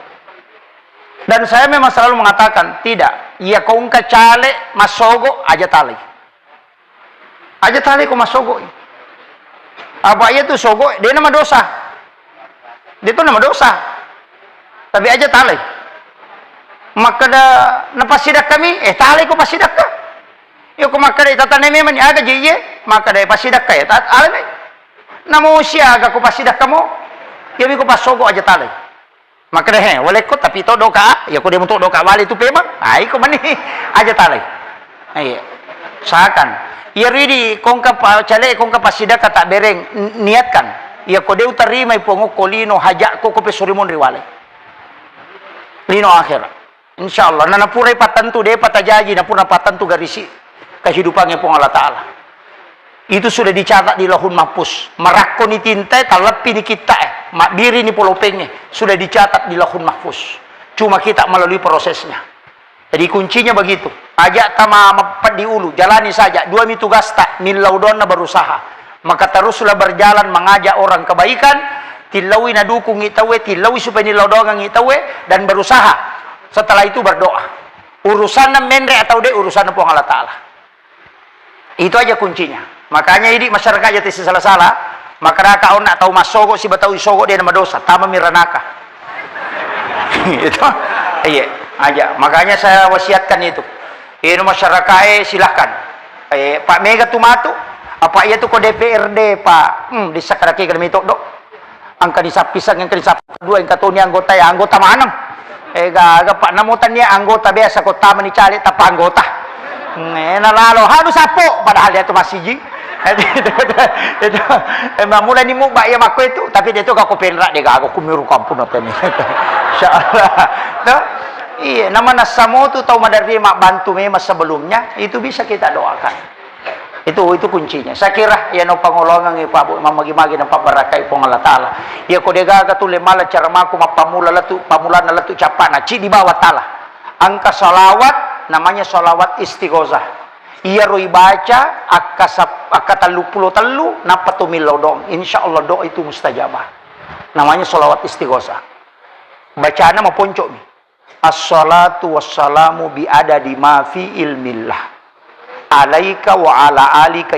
dan saya memang selalu mengatakan tidak ya kau cale masogo aja tali ko masogo apa iya tuh sogo dia nama dosa dia tuh nama dosa tapi aja tali maka da napasidak kami tali ko pasidak ka yo ko maka da tatane memang aga jiye maka da pasidak ka tat alme namo siya aga ko pasidak kamo yo mi ko pasogo aja tali maka da wala ko tapi to doka yo ko de mo to doka wali tu pema ai ko mani aja tali ai sakan ya ridi kongka chale kongka pasidak ka tak bereng niatkan ya ko de utarima ipongo kolino hajak ko pesurimon riwale lino akhirat insyaallah nana purai patentu de patajaji na puna patentu garisi kehidupannya pun Allah Ta'ala itu sudah dicatat di Lauhul Mahfuz merakko ni tinta talapi ni kita makdiri ni polopengnya sudah dicatat di Lauhul Mahfuz cuma kita melalui prosesnya jadi kuncinya begitu ajak tama mapat di ulu jalani saja dua mi tugas tak nilaudonna berusaha maka teruslah berjalan mengajak orang kebaikan tilawi na dukung itawe tilawi supaya nilaudongan itawe dan berusaha setelah itu berdoa urusan menre atau de urusan pun Allah Ta'ala itu aja kuncinya makanya ini masyarakat aja tisi salah-salah maka kau nak tahu masogo si batau isogo dia nama dosa tama miranaka itu iya aja makanya saya wasiatkan itu ini masyarakat silahkan Pak Mega Tumatu apa iya tuh ko DPRD Pak di sakaraki kan mitok dok angka disapisang yang kedua yang katoni anggota ya anggota manam gaga pak namutan niya anggota biasa ko tama ni cali tapa anggota nalalo harus sapo padahal dia itu masih ji itu mulai ni mo ba ya mako itu tapi dia itu kako penra dia gago kumiru kampung natin insyaallah no iya nama nasamo tu tau madari mak bantu memang sebelumnya itu bisa kita doakan itu kuncinya saya kira ya no pangolongan ni Pak mamagi-magi ng pabarakai pong Allah Ta'ala ya ko dega ka tule mala cara maku mapamula latu pamulan latu capana ci di bawah tala angka salawat namanya salawat istighosah iya roi baca akatalu telu napatumil lodong insyaallah doa itu mustajabah namanya salawat istighosah bacaan mau ponco mi as-salatu wassalamu bi adadi ma fi ilmillah alaika wa ala alika